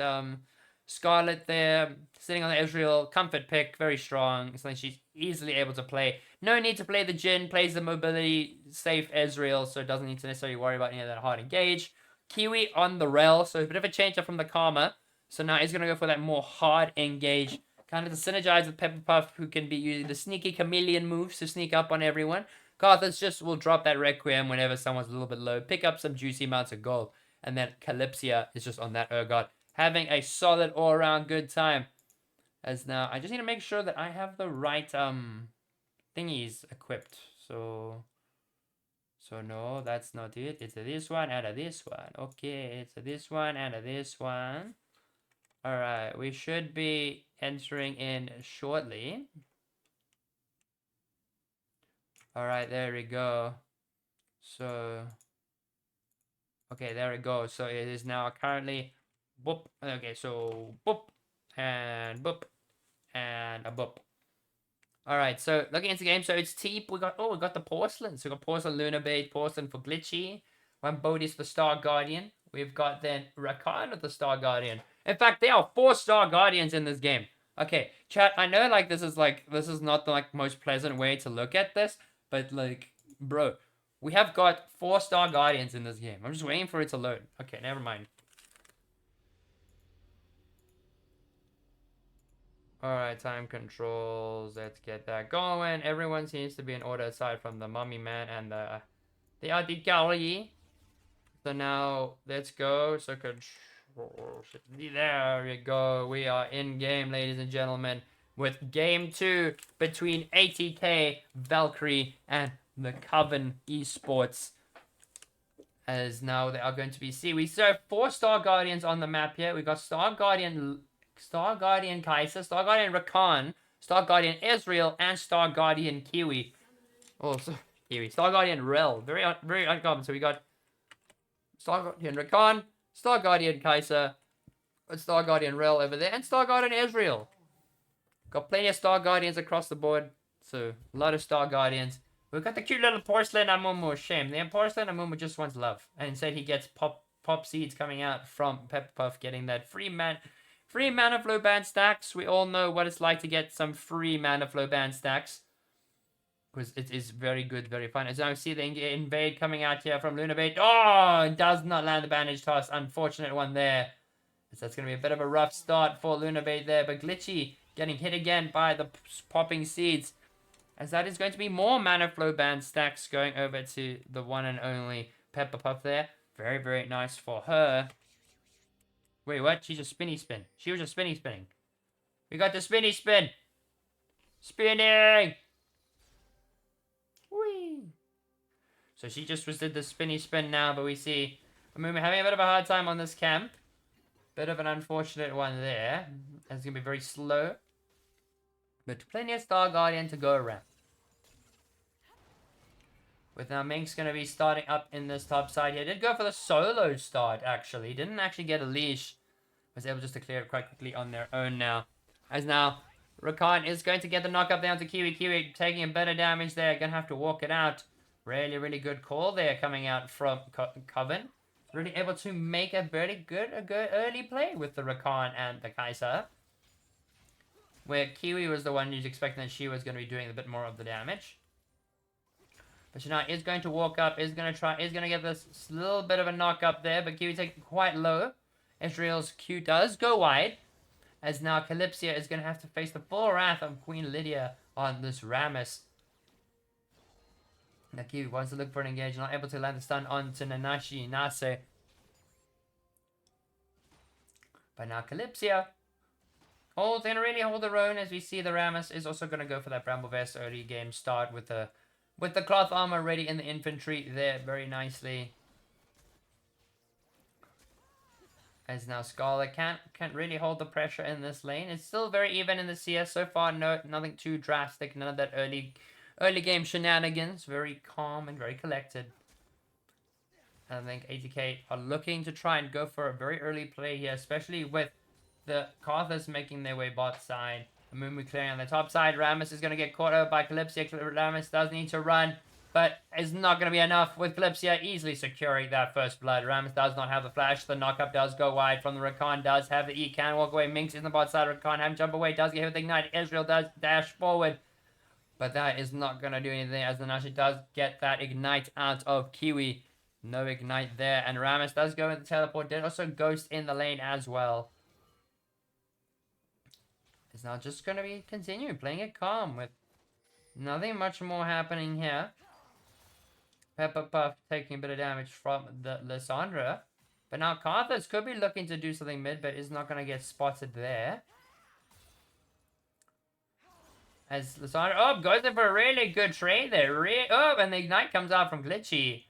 Scarlet there, sitting on the Israel, comfort pick, very strong. It's like she's easily able to play. No need to play the Jhin, plays the mobility, safe Ezreal, so doesn't need to necessarily worry about any of that hard engage. Kiwi on the Rel, so a bit of a change up from the Karma. So now he's going to go for that more hard engage, kind of to synergize with Pepper Puff, who can be using the sneaky chameleon moves to sneak up on everyone. Karthus just will drop that Requiem whenever someone's a little bit low, pick up some juicy amounts of gold, and then Calypsia is just on that Urgot, having a solid all-around good time. As now, I just need to make sure that I have the right thingies equipped. So no, that's not it. It's this one and this one. Okay, it's this one and this one. Alright, we should be entering in shortly. Alright, there we go. So, okay, there we go. So it is now currently boop. Okay, so boop and boop and a boop. Alright, so looking into the game, so it's Teep. We got the Porcelain. So we got Porcelain, Lunabait, Porcelain for Glitchy. One Bodhi's the Star Guardian. We've got then Rakan with the Star Guardian. In fact, there are 4 Star Guardians in this game. Okay, chat, I know this is not the most pleasant way to look at this, but bro, we have got 4 Star Guardians in this game. I'm just waiting for it to load. Okay, never mind. Alright, time controls. Let's get that going. Everyone seems to be in order aside from the Mummy Man and the Valkyrie. So now, let's go. So control. There we go. We are in game, ladies and gentlemen, with game 2 between ATK, Valkyrie, and the Coven Esports. As now they are going to be we serve 4 Star Guardians on the map here. We got Star Guardian Kai'Sa, Star Guardian Rakan, Star Guardian Ezreal, and Star Guardian Kiwi. Also Kiwi. Star Guardian Rel. Very uncommon. So we got Star Guardian Rakan, Star Guardian Kai'Sa, Star Guardian Rel over there, and Star Guardian Ezreal. Got plenty of Star Guardians across the board. So a lot of Star Guardians. We've got the cute little Porcelain Amumu. Shame. The Porcelain Amumu just wants love. And instead he gets pop seeds coming out from Pepper Puff, getting that free mana flow band stacks. We all know what it's like to get some free mana flow band stacks, because it is very good, very fun. As I see the invade coming out here from Lunabait. Oh, it does not land the bandage toss. Unfortunate one there. So that's going to be a bit of a rough start for Lunabait there. But Glitchy getting hit again by the popping seeds, as that is going to be more mana flow band stacks going over to the one and only Pepper Puff there. Very, very nice for her. Wait, what? She's a spinny spin. She was just spinning. We got the spinny spin. Spinning! Whee! So she just did the spinny spin now, but we see we're having a bit of a hard time on this camp. Bit of an unfortunate one there. It's going to be very slow. But plenty of Star Guardian to go around. With now Mink's going to be starting up in this top side here. Did go for the solo start, actually. Didn't actually get a leash. Was able just to clear it quite quickly on their own now. As now, Rakan is going to get the knockup down to Kiwi. Kiwi taking a bit of damage there. Going to have to walk it out. Really, really good call there coming out from Coven. Really able to make a very good early play with the Rakan and the Kai'Sa. Where Kiwi was the one who's expecting that she was going to be doing a bit more of the damage. But Shania is going to walk up, is going to get this little bit of a knock up there, but Kiwi taking quite low. Ezreal's Q does go wide, as now Calypsia is going to have to face the full wrath of Queen Lydia on this Rammus. Now Kiwi wants to look for an engage, not able to land the stun onto Nanashi Nase. But now Calypsia holds and really hold their own, as we see the Rammus is also going to go for that Bramble Vest early game start with the cloth armor ready in the infantry there very nicely. As now Scarlet can't really hold the pressure in this lane. It's still very even in the CS so far. Nothing too drastic. None of that early game shenanigans. Very calm and very collected. And I think ATK are looking to try and go for a very early play here, especially with the Karthus making their way bot side. Amumu clearing on the top side. Rammus is going to get caught out by Calypsia. Rammus does need to run, but it's not going to be enough with Calypsia easily securing that first blood. Rammus does not have the flash. The knockup does go wide from the Rakan. Does have the E. Can walk away. Minx in the bot side. Rakan have jump away. Does get hit with the ignite. Israel does dash forward, but that is not going to do anything as the Nanashi does get that ignite out of Kiwi. No ignite there. And Rammus does go into teleport. Did also ghost in the lane as well. It's now just going to be continuing playing it calm with nothing much more happening here. Pepper Puff taking a bit of damage from the Lissandra. But now Karthus could be looking to do something mid, but is not going to get spotted there. As Lissandra, goes in for a really good trade there. And the ignite comes out from Glitchy.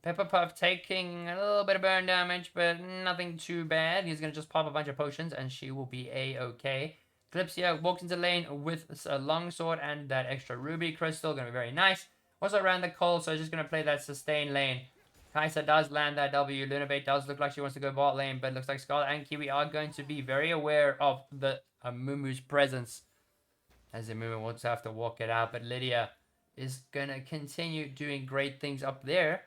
Pepper Puff taking a little bit of burn damage, but nothing too bad. He's going to just pop a bunch of potions, and she will be A-okay. Calypsia walks into lane with a longsword and that extra ruby crystal. Going to be very nice. Also around the cold, so just going to play that sustain lane. Kai'Sa does land that W. Lunabait does look like she wants to go bot lane, but looks like Scarlet and Kiwi are going to be very aware of the Amumu's presence. As Amumu wants to have to walk it out, but Lydia is going to continue doing great things up there.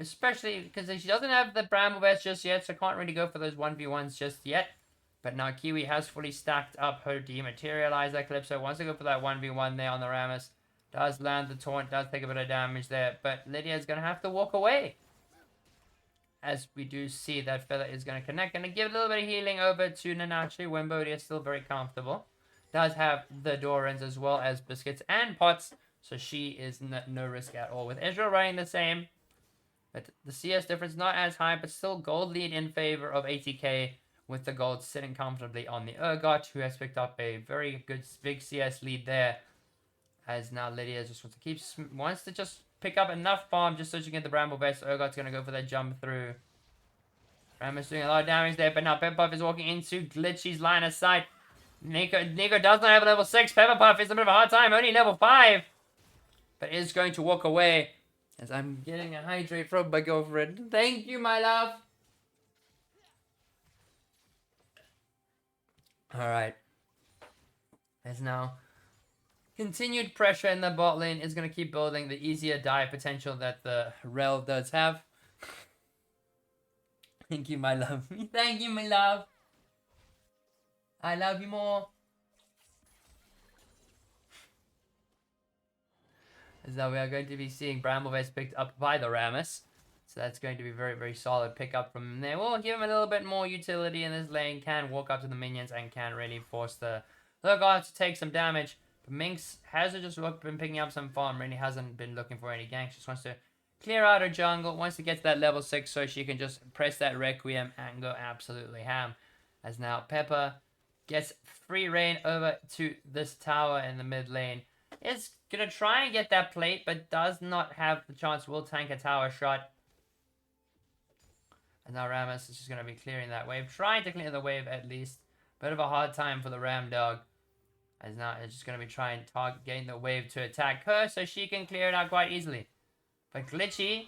Especially because she doesn't have the Bramble Vest just yet, so can't really go for those 1v1s just yet. But now Kiwi has fully stacked up her Dematerializer. Calypso wants to go for that 1v1 there on the Rammus. Does land the taunt, does take a bit of damage there. But Lydia's going to have to walk away. As we do see that Feather is going to connect. Going to give a little bit of healing over to Nanachi. Wimbo is still very comfortable. Does have the Dorans as well as Biscuits and Pots. So she is no risk at all. With Ezreal running the same. But the CS difference not as high, but still gold lead in favor of ATK. With the gold sitting comfortably on the Urgot, who has picked up a very good big CS lead there. As now Lydia just wants to just pick up enough farm just so she can get the Bramble Vest. Urgot's going to go for that jump through. Rammus doing a lot of damage there, but now Pepperpuff is walking into Glitchy's line of sight. Nico does not have a level 6. Pepperpuff is a bit of a hard time, only level 5. But is going to walk away. As I'm getting a hydrate from my girlfriend. Thank you, my love. Alright. There's now continued pressure in the bot lane is going to keep building the easier dive potential that the Rel does have. Thank you, my love. Thank you, my love. I love you more. As now we are going to be seeing Bramble Vest picked up by the Rammus. So that's going to be very, very solid pickup from there. We'll give him a little bit more utility in this lane. Can walk up to the minions and can really force the Lurgon to take some damage. But Minx has just been picking up some farm. Really hasn't been looking for any ganks. Just wants to clear out her jungle. Wants to get to that level 6 so she can just press that Requiem and go absolutely ham. As now Pepper gets free reign over to this tower in the mid lane. Is going to try and get that plate, but does not have the chance. Will tank a tower shot. And now Rammus is just going to be clearing that wave. Trying to clear the wave at least. Bit of a hard time for the Ram Dog. As now it's just going to be trying to getting the wave to attack her so she can clear it out quite easily. But Glitchy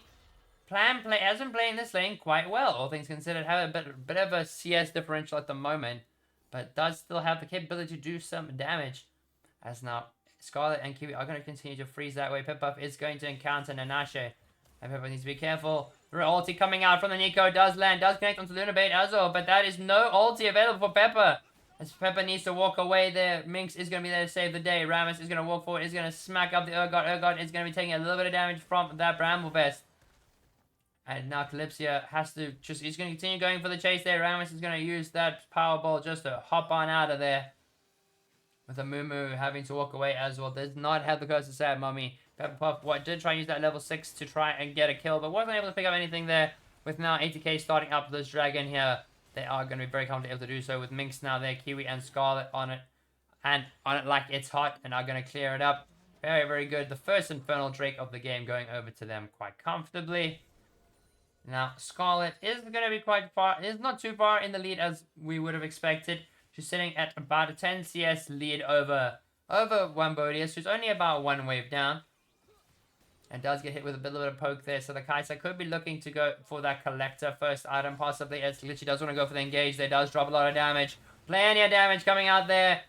has been playing this lane quite well. All things considered, have a bit of a CS differential at the moment. But does still have the capability to do some damage. As now Scarlet and Kiwi are going to continue to freeze that way. Pippuff is going to encounter Nanache. And Pippuff needs to be careful. The ulti coming out from the Nico does land, does connect onto Lunabait as well, but that is no ulti available for Pepper. As Pepper needs to walk away there, Minx is going to be there to save the day. Rammus is going to walk forward, is going to smack up the Urgot. Urgot is going to be taking a little bit of damage from that Bramble Vest. And now Calypsia has to just, he's going to continue going for the chase there. Rammus is going to use that Powerball just to hop on out of there. With a Moo having to walk away as well. Does not have the Curse of Sad Mummy. Pepperpuff did try and use that level 6 to try and get a kill, but wasn't able to pick up anything there. With now 80k starting up this dragon here. They are going to be very confident able to do so with Minx now there, Kiwi and Scarlet on it. And on it like it's hot and are going to clear it up. Very, very good. The first Infernal Drake of the game going over to them quite comfortably. Now, Scarlet is going to be quite far. Is not too far in the lead as we would have expected. She's sitting at about a 10 CS lead over Wambodius, who's only about one wave down. And does get hit with a little bit of poke there. So the Kai'Sa could be looking to go for that Collector first item, possibly. As literally does want to go for the engage. There does drop a lot of damage. Plenty of damage coming out there.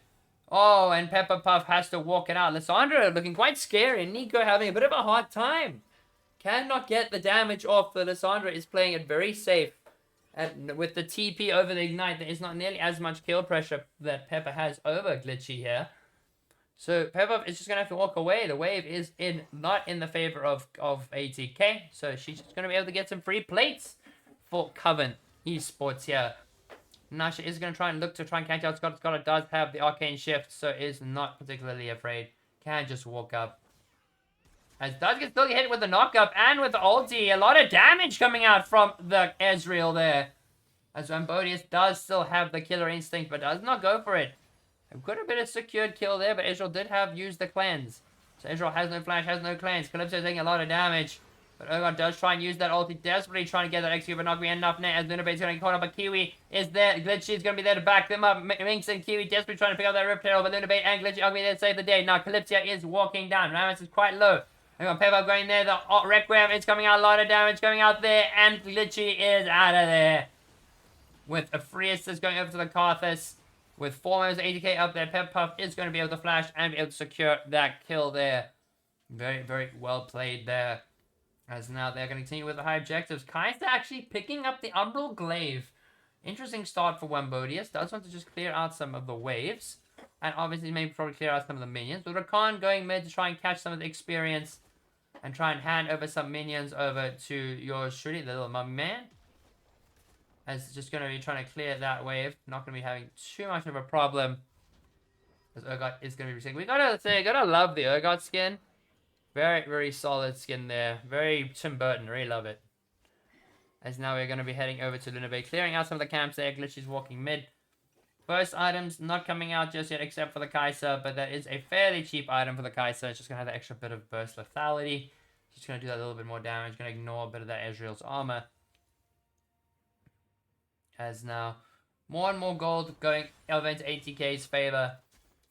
Oh, and Pepperpuff has to walk it out. Lissandra looking quite scary. And Nico having a bit of a hard time. Cannot get the damage off. The Lissandra is playing it very safe. And with the TP over the Ignite, there is not nearly as much kill pressure that Pepper has over Glitchy here. So Pepper is just going to have to walk away. The wave is not in the favor of ATK. So she's just going to be able to get some free plates for Coven Esports here. Now she is going to try and look to try and catch out Scott. Scott does have the Arcane Shift, so is not particularly afraid. Can just walk up. As does still get hit with the knockup and with the ulti. A lot of damage coming out from the Ezreal there. As Wambodius does still have the killer instinct, but does not go for it. Could have been a secured kill there, but Ezreal did have used the cleanse. So Ezreal has no flash, has no cleanse. Calypso is taking a lot of damage. But Urgot does try and use that ulti, desperately trying to get that execute, but not going to be enough net as Lunabate's going to get caught up. But Kiwi is there. Glitchy is going to be there to back them up. Minx and Kiwi desperately trying to pick up that Rift Herald, but Lunabate and Glitchy are going to be there to save the day. Now Calypso is walking down. Rammus is quite low. We've got Pepper going there. The Requiem is coming out. A lot of damage coming out there. And Glitchy is out of there. With a free assist going over to the Karthus. With 4 members of 80k up there, Pepperpuff is going to be able to flash and be able to secure that kill there. Very, very well played there. As now they're going to continue with the high objectives. Kai'Sa actually picking up the Umbral Glaive. Interesting start for Wambodius. Does want to just clear out some of the waves. And obviously maybe probably clear out some of the minions. But Rakan going mid to try and catch some of the experience. And try and hand over some minions over to your Shruti, the little mummy man. As just going to be trying to clear that wave. Not going to be having too much of a problem. As Urgot is going to be receiving. We gotta say, gotta love the Urgot skin. Very, very solid skin there. Very Tim Burton. Really love it. As now we're going to be heading over to Lunabate. Clearing out some of the camps there. Glitch is walking mid. First items not coming out just yet except for the Kai'Sa. But that is a fairly cheap item for the Kai'Sa. It's just going to have that extra bit of burst lethality. Just going to do that a little bit more damage. Going to ignore a bit of that Ezreal's armor. As now more and more gold going over into 80k's favor.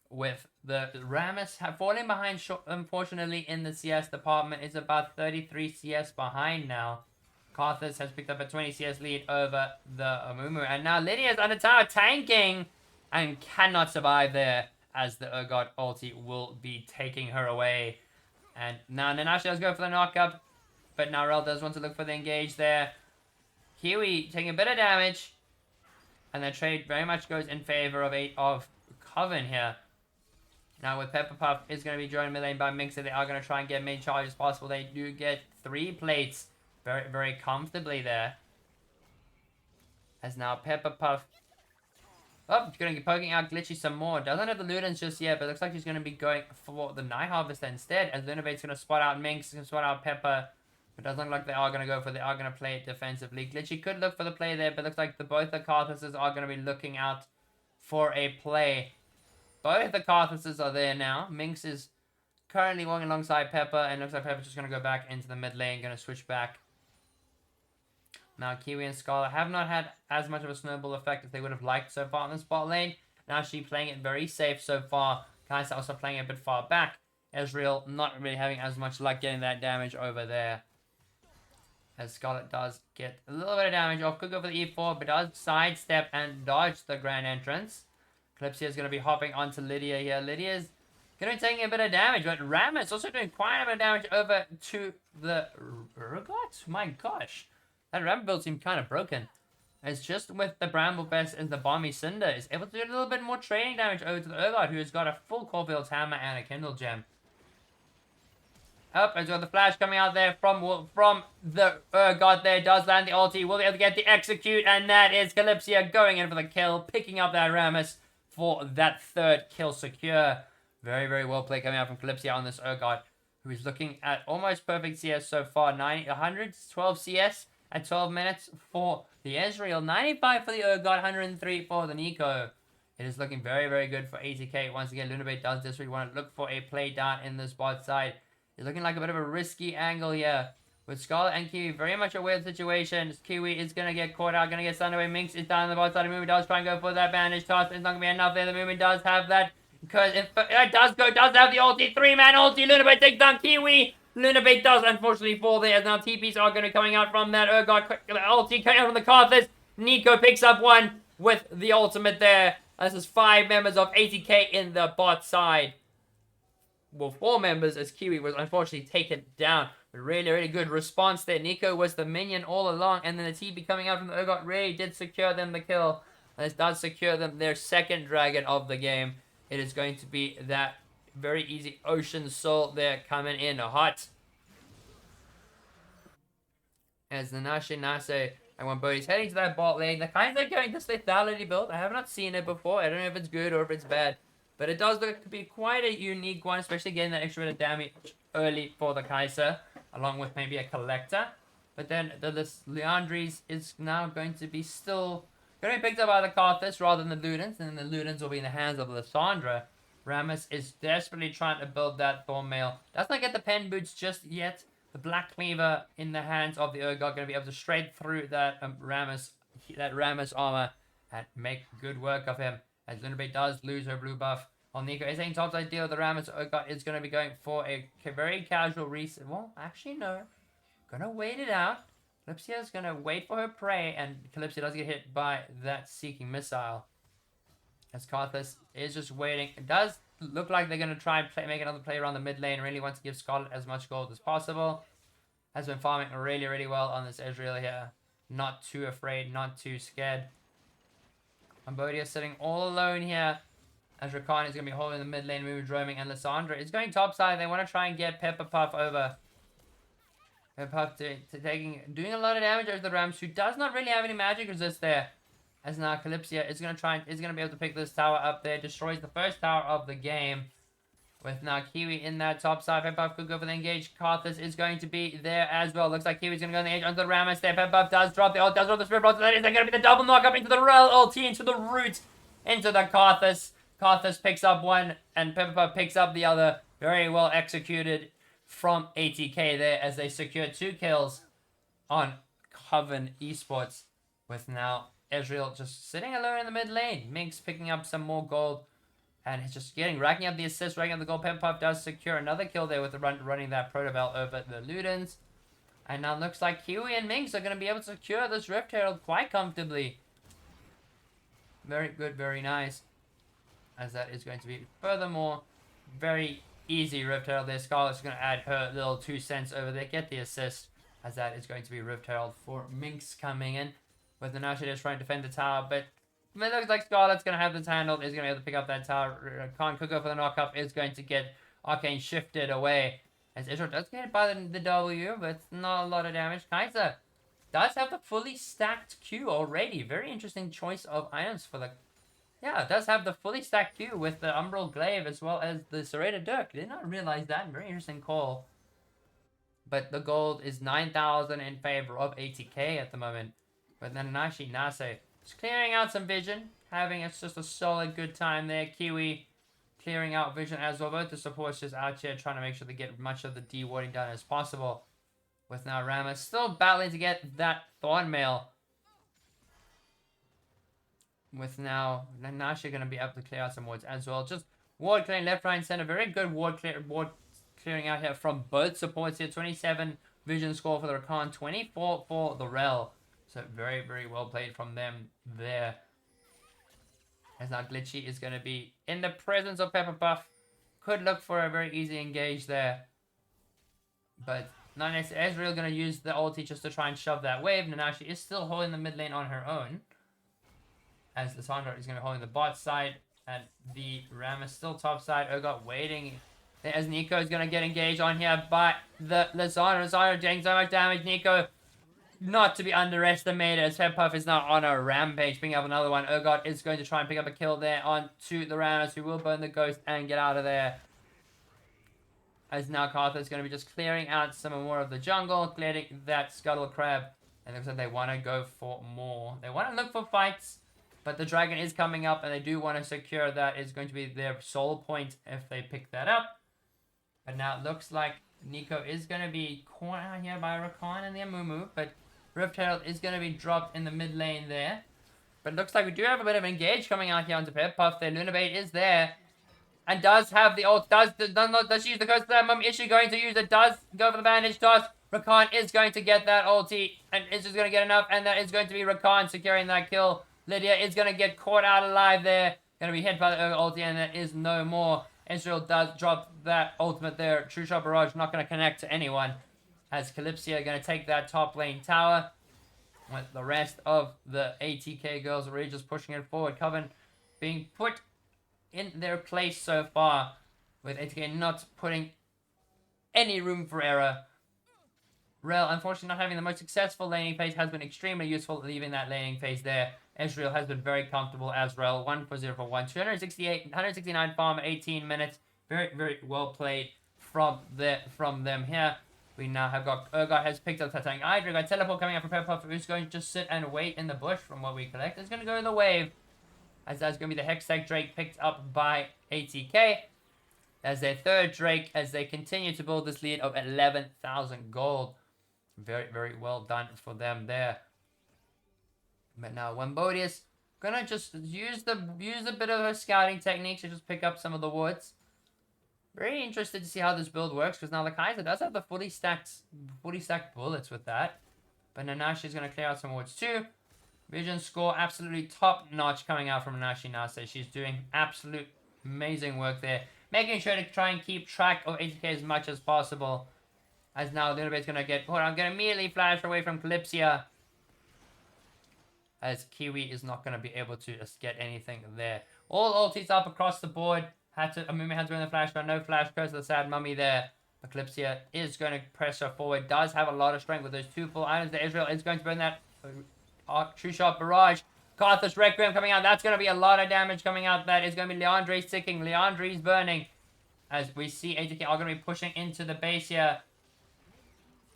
With the Rammus falling behind, unfortunately, in the CS department. Is about 33 CS behind now. Karthus has picked up a 20 CS lead over the Amumu. And now Lydia's under tower tanking. And cannot survive there. As the Urgot ulti will be taking her away. And now Nanashi does go for the knockup. But now Rel does want to look for the engage there. Kiwi taking a bit of damage. And the trade very much goes in favor of Coven here. Now with Pepperpuff is going to be joined mid lane by Minx. So they are going to try and get main charge as possible. They do get 3 plates very, very comfortably there. As now Pepperpuff. Oh, she's going to be poking out Glitchy some more. Doesn't have the Ludens just yet, but looks like she's going to be going for the Night Harvest instead. As Lunabate's going to spot out Minx, going to spot out Pepper. It doesn't look like they are going to go for it. They are going to play it defensively. Glitchy could look for the play there, but looks like both the Karthuses are going to be looking out for a play. Both the Karthuses are there now. Minx is currently walking alongside Pepper, and looks like Pepper's just going to go back into the mid lane, going to switch back. Now Kiwi and Scarlet have not had as much of a snowball effect as they would have liked so far in the spot lane. Now she's playing it very safe so far. Kai'Sa also playing it a bit far back. Ezreal not really having as much luck getting that damage over there. As Scarlet does get a little bit of damage off. Could go for the E4, but does sidestep and dodge the Grand Entrance. Calypso is going to be hopping onto Lydia here. Lydia's going to be taking a bit of damage, but Rammus also doing quite a bit of damage over to the Urgot. My gosh. That Ram build seemed kind of broken. It's just with the Bramble Vest and the Balmy Cinder, is able to do a little bit more training damage over to the Urgot, who has got a full Corfield's Hammer and a Kindle Gem. Up, as well, the flash coming out there from the Urgot there, does land the ulti, will be able to get the execute, and that is Calypsia going in for the kill, picking up that Rammus for that third kill secure. Very, very well played coming out from Calypsia on this Urgot, who is looking at almost perfect CS so far. 112 CS at 12 minutes for the Ezreal, 95 for the Urgot, 103 for the Nico. It is looking very, very good for ATK. Once again, Lunabait does this. We want to look for a play down in this bot side. It's looking like a bit of a risky angle here. With Scarlet and Kiwi very much aware of the situation. Kiwi is going to get caught out, going to get stunned away. Minx is down on the bot side. The movement does try and go for that bandage toss, but it's not going to be enough there. The movement does have that. Because it does have the ulti. 3-man ulti. Lunabait takes down Kiwi. Lunabait does unfortunately fall there, as now TPs are going to be coming out from that Urgot. Ulti coming out from the Karthus. Nico picks up one with the ultimate there. This is 5 members of ATK in the bot side. Well, 4 members, as Kiwi was unfortunately taken down. But really, really good response there. Nico was the minion all along, and then the TP coming out from the Urgot really did secure them the kill. And this does secure them their second dragon of the game. It is going to be that very easy Ocean Soul there coming in hot. As the Nase and Wambody's heading to that bot lane. The kinds of going this lethality build. I have not seen it before. I don't know if it's good or if it's bad. But it does look to be quite a unique one, especially getting that extra bit of damage early for the Kai'Sa, along with maybe a Collector. But then the Liandry's is now going to be still going to be picked up by the Karthus rather than the Ludens, and then the Ludens will be in the hands of Lissandra. Rammus is desperately trying to build that Thornmail. Does not get the pen boots just yet. The Black Cleaver in the hands of the Urgot, going to be able to straight through that Rammus armor and make good work of him. As Lunabait does lose her blue buff. While Nico is saying topside deal, the Rammus Urgot is going to be going for a very casual reset. Well, actually, no. Going to wait it out. Calypsia is going to wait for her prey, and Calypsia does get hit by that Seeking Missile. As Karthus is just waiting. It does look like they're going to try and make another play around the mid lane. Really wants to give Scarlet as much gold as possible. Has been farming really, really well on this Ezreal here. Not too afraid, not too scared. Cambodia sitting all alone here. As Rakan is going to be holding the mid lane, moving, roaming, and Lissandra is going topside. They want to try and get Pepper Puff over. Pepper Puff doing a lot of damage over the Rams, who does not really have any magic resist there. As now Calypsia is going to be able to pick this tower up there, destroys the first tower of the game. With now Kiwi in that top side, Pepper Puff could go for the engage. Karthus is going to be there as well. Looks like Kiwi's going to go on the edge onto the Rammus there. Pepper Puff does drop the ult, does drop the Spirit Blast. That is going to be the double knock up into the Rel ulti, into the root, into the Karthus. Karthus picks up one, and Pepper Puff picks up the other. Very well executed from ATK there, as they secure 2 kills on Coven Esports. With now Ezreal just sitting alone in the mid lane. Minx picking up some more gold. And he's just racking up the assists, racking up the gold. Pepper Puff does secure another kill there with running that Protobell over the Ludens. And now it looks like Kiwi and Minx are going to be able to secure this Rift Herald quite comfortably. Very good, very nice. As that is going to be, furthermore, very easy Rift Herald there. Scarlet's going to add her little 2 cents over there, get the assist. As that is going to be Rift Herald for Minx coming in. With the Nasha just trying to defend the tower, but it looks like Scarlet's going to have this handled, is going to be able to pick up that tower. Khan could go for the knock-up, is going to get Arcane shifted away. As Israel does get hit by the W, but it's not a lot of damage. Kai'Sa does have the fully stacked Q already. Very interesting choice of items for the... Yeah, it does have the fully stacked Q with the Umbral Glaive as well as the Serrated Dirk. Did not realize that. Very interesting call. But the gold is 9,000 in favor of ATK at the moment. But then Nase just clearing out some vision. It's just a solid good time there. Kiwi clearing out vision as well. Both the supports just out here trying to make sure they get much of the de-warding done as possible. With now Rammus still battling to get that Thornmail. With now Nasha going to be able to clear out some wards as well. Just ward clearing left, right, and center. Very good ward clearing out here from both supports here. 27 vision score for the Rakan, 24 for the Rel. So very, very well played from them there. As now Glitchy is going to be in the presence of Pepper Puff. Could look for a very easy engage there. But Not necessarily. Ezreal going to use the ulti just to try and shove that wave. Nanashi is still holding the mid lane on her own. As the Sandra is going to be holding the bot side. And the Ram is still top side. Urgot waiting. As Nico is going to get engaged on here by the Lizana. Lizana doing so much damage. Nico, not to be underestimated, as Headpuff is now on a rampage, picking up another one. Urgot is going to try and pick up a kill there onto the Rammus, who will burn the Ghost and get out of there. As now Karthus is going to be just clearing out some more of the jungle, clearing that Scuttle Crab. And it looks like they want to go for more. They want to look for fights, but the dragon is coming up, and they do want to secure that. It's going to be their sole point if they pick that up. But now it looks like Nico is going to be caught out here by Rakan and the Amumu, but Rift Herald is going to be dropped in the mid lane there. But it looks like we do have a bit of engage coming out here onto Pep-Puff. Their Lunabait is there. And does have the ult. Does she use the curse to that mum? Is she going to use it? Does go for the bandage toss. Rakan is going to get that ulti. And is just going to get enough. And that is going to be Rakan securing that kill. Lydia is going to get caught out alive there. Going to be hit by the ulti. And there is no more. Israel does drop that ultimate there. True Shot Barrage not going to connect to anyone. As Calypsia going to take that top lane tower. With the rest of the ATK girls really just pushing it forward. Coven being put in their place so far, with ATK not putting any room for error. Rel, unfortunately, not having the most successful laning phase has been extremely useful, leaving that laning phase there. Ezreal has been very comfortable as Rel, 1 for 0 for 1, 169 farm, 18 minutes. Very, very well played from them here. We now have got Urgot has picked up Tatang Hydra. Got Teleport coming up from Peppuff, who's going to just sit and wait in the bush from what we collect. It's going to go in the wave. As that's going to be the Hextech Drake picked up by ATK. As their third Drake, as they continue to build this lead of 11,000 gold. Very, very well done for them there. But now Wembodius gonna just use a bit of her scouting techniques to just pick up some of the woods. Very interested to see how this build works, because now the Kaiser does have the fully stacked bullets with that. But Nanashi is going to clear out some woods too. Vision score absolutely top notch coming out from Nanashi now, so she's doing absolute amazing work there. Making sure to try and keep track of ATK as much as possible. As now Lunabait's going to get... Hold on, I'm going to immediately flash away from Calypsia. As Kiwi is not going to be able to just get anything there. All ultis up across the board. Amumi had to win the flash, but no flash curse of the sad mummy there. Eclipsia is going to press her forward. Does have a lot of strength with those two full items. The Israel is going to burn that True Shot Barrage. Karthus Requiem coming out. That's going to be a lot of damage coming out. That is going to be Leandre's ticking. Leandre's burning. As we see ATK are going to be pushing into the base here.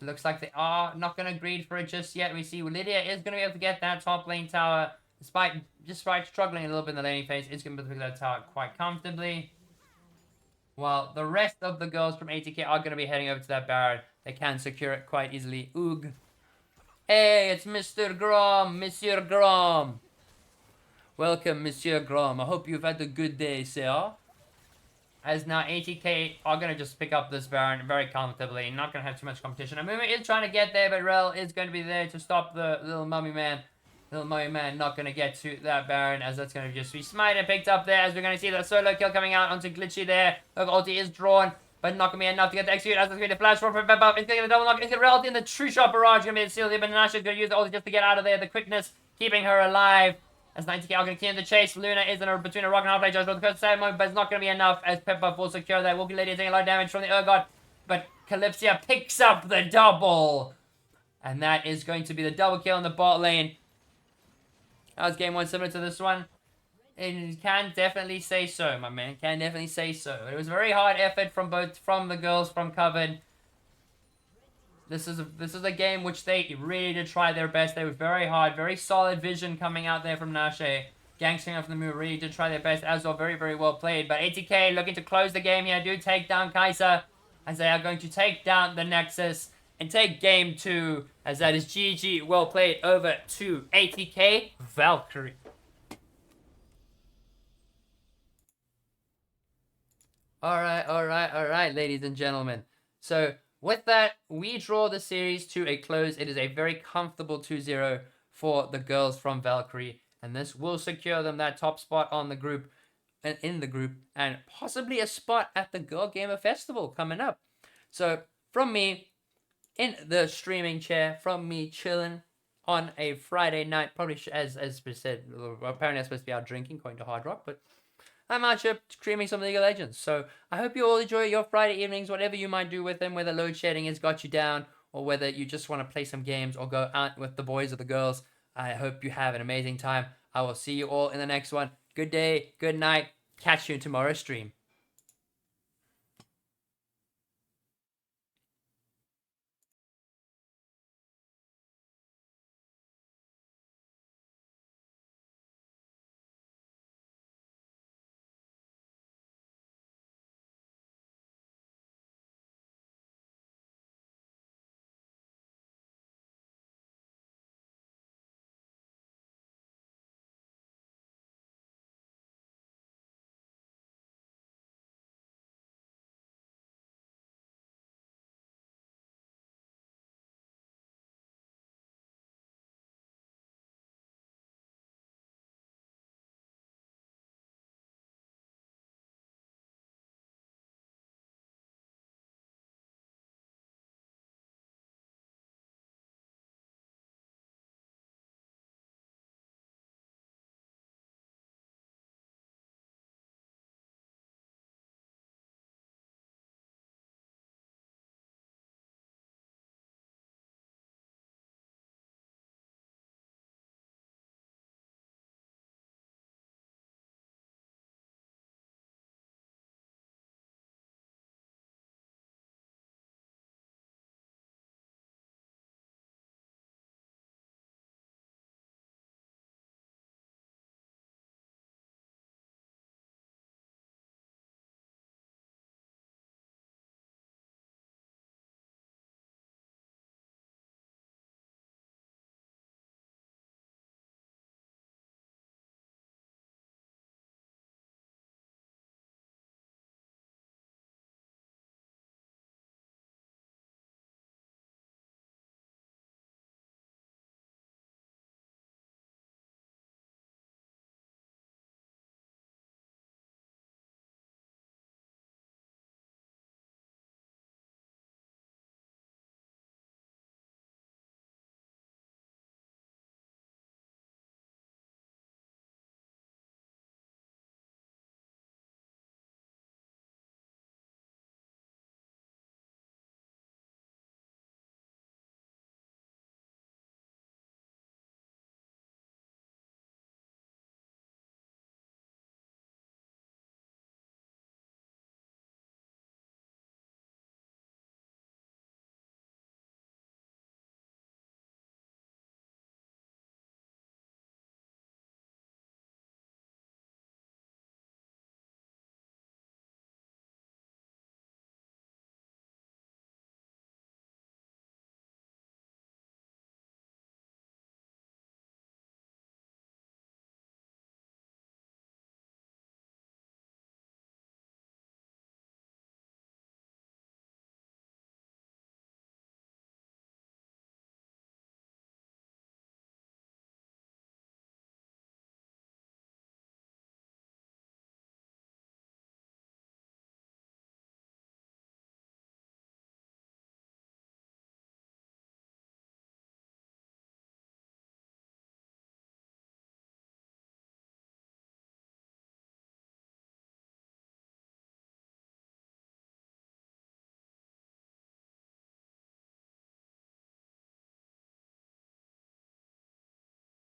Looks like they are not going to greed for it just yet. We see Lydia is going to be able to get that top lane tower. Despite struggling a little bit in the laning phase, it's going to be able to pick that tower quite comfortably. While the rest of the girls from ATK are going to be heading over to that Baron. They can secure it quite easily. Oog. Hey, it's Mr. Grom, Monsieur Grom. Welcome, Monsieur Grom. I hope you've had a good day, sir. As now ATK are going to just pick up this Baron very comfortably. Not going to have too much competition. Amumi is trying to get there, but Rel is going to be there to stop the little mummy man. Little mummy man not going to get to that Baron, as that's going to just be smited picked up there. As we're going to see the solo kill coming out onto Glitchy there. Look, ulti is drawn, but not going to be enough to get the execute. As it's going to be the flash from Pep-Puff. It's going to get a double knock. It's going to ulti in the True Shot Barrage. Going to be the seal here, but Nanashi is going to use the ulti just to get out of there. The quickness keeping her alive. As 90k are going to continue the chase. Luna is between a rock and a hard play judge. But the side moment, but it's not going to be enough as Pep-Puff will secure that. Wilkie Lady taking a lot of damage from the Urgot. But Calypsia picks up the double. And that is going to be the double kill in the bot lane. That was game one similar to this one. And can definitely say so, my man. Can definitely say so. It was a very hard effort from the girls from Coven. This is a game which they really did try their best. They were very hard, very solid vision coming out there from Nashe. Gangsting off the move really did try their best as well. Very, very well played. But ATK looking to close the game here. Do take down Kaiser as they are going to take down the Nexus and take game 2 as that is GG. Well played over to ATK Valkyrie. Alright, ladies and gentlemen. So, with that, we draw the series to a close. It is a very comfortable 2-0 for the girls from Valkyrie. And this will secure them that top spot on the group, in the group, and possibly a spot at the Girl Gamer Festival coming up. So, from me, in the streaming chair from me chilling on a Friday night. Probably as we said, apparently I'm supposed to be out drinking, going to Hard Rock, but I'm out here streaming some League of Legends. So I hope you all enjoy your Friday evenings, whatever you might do with them, whether load shedding has got you down or whether you just want to play some games or go out with the boys or the girls. I hope you have an amazing time. I will see you all in the next one. Good day, good night. Catch you in tomorrow's stream.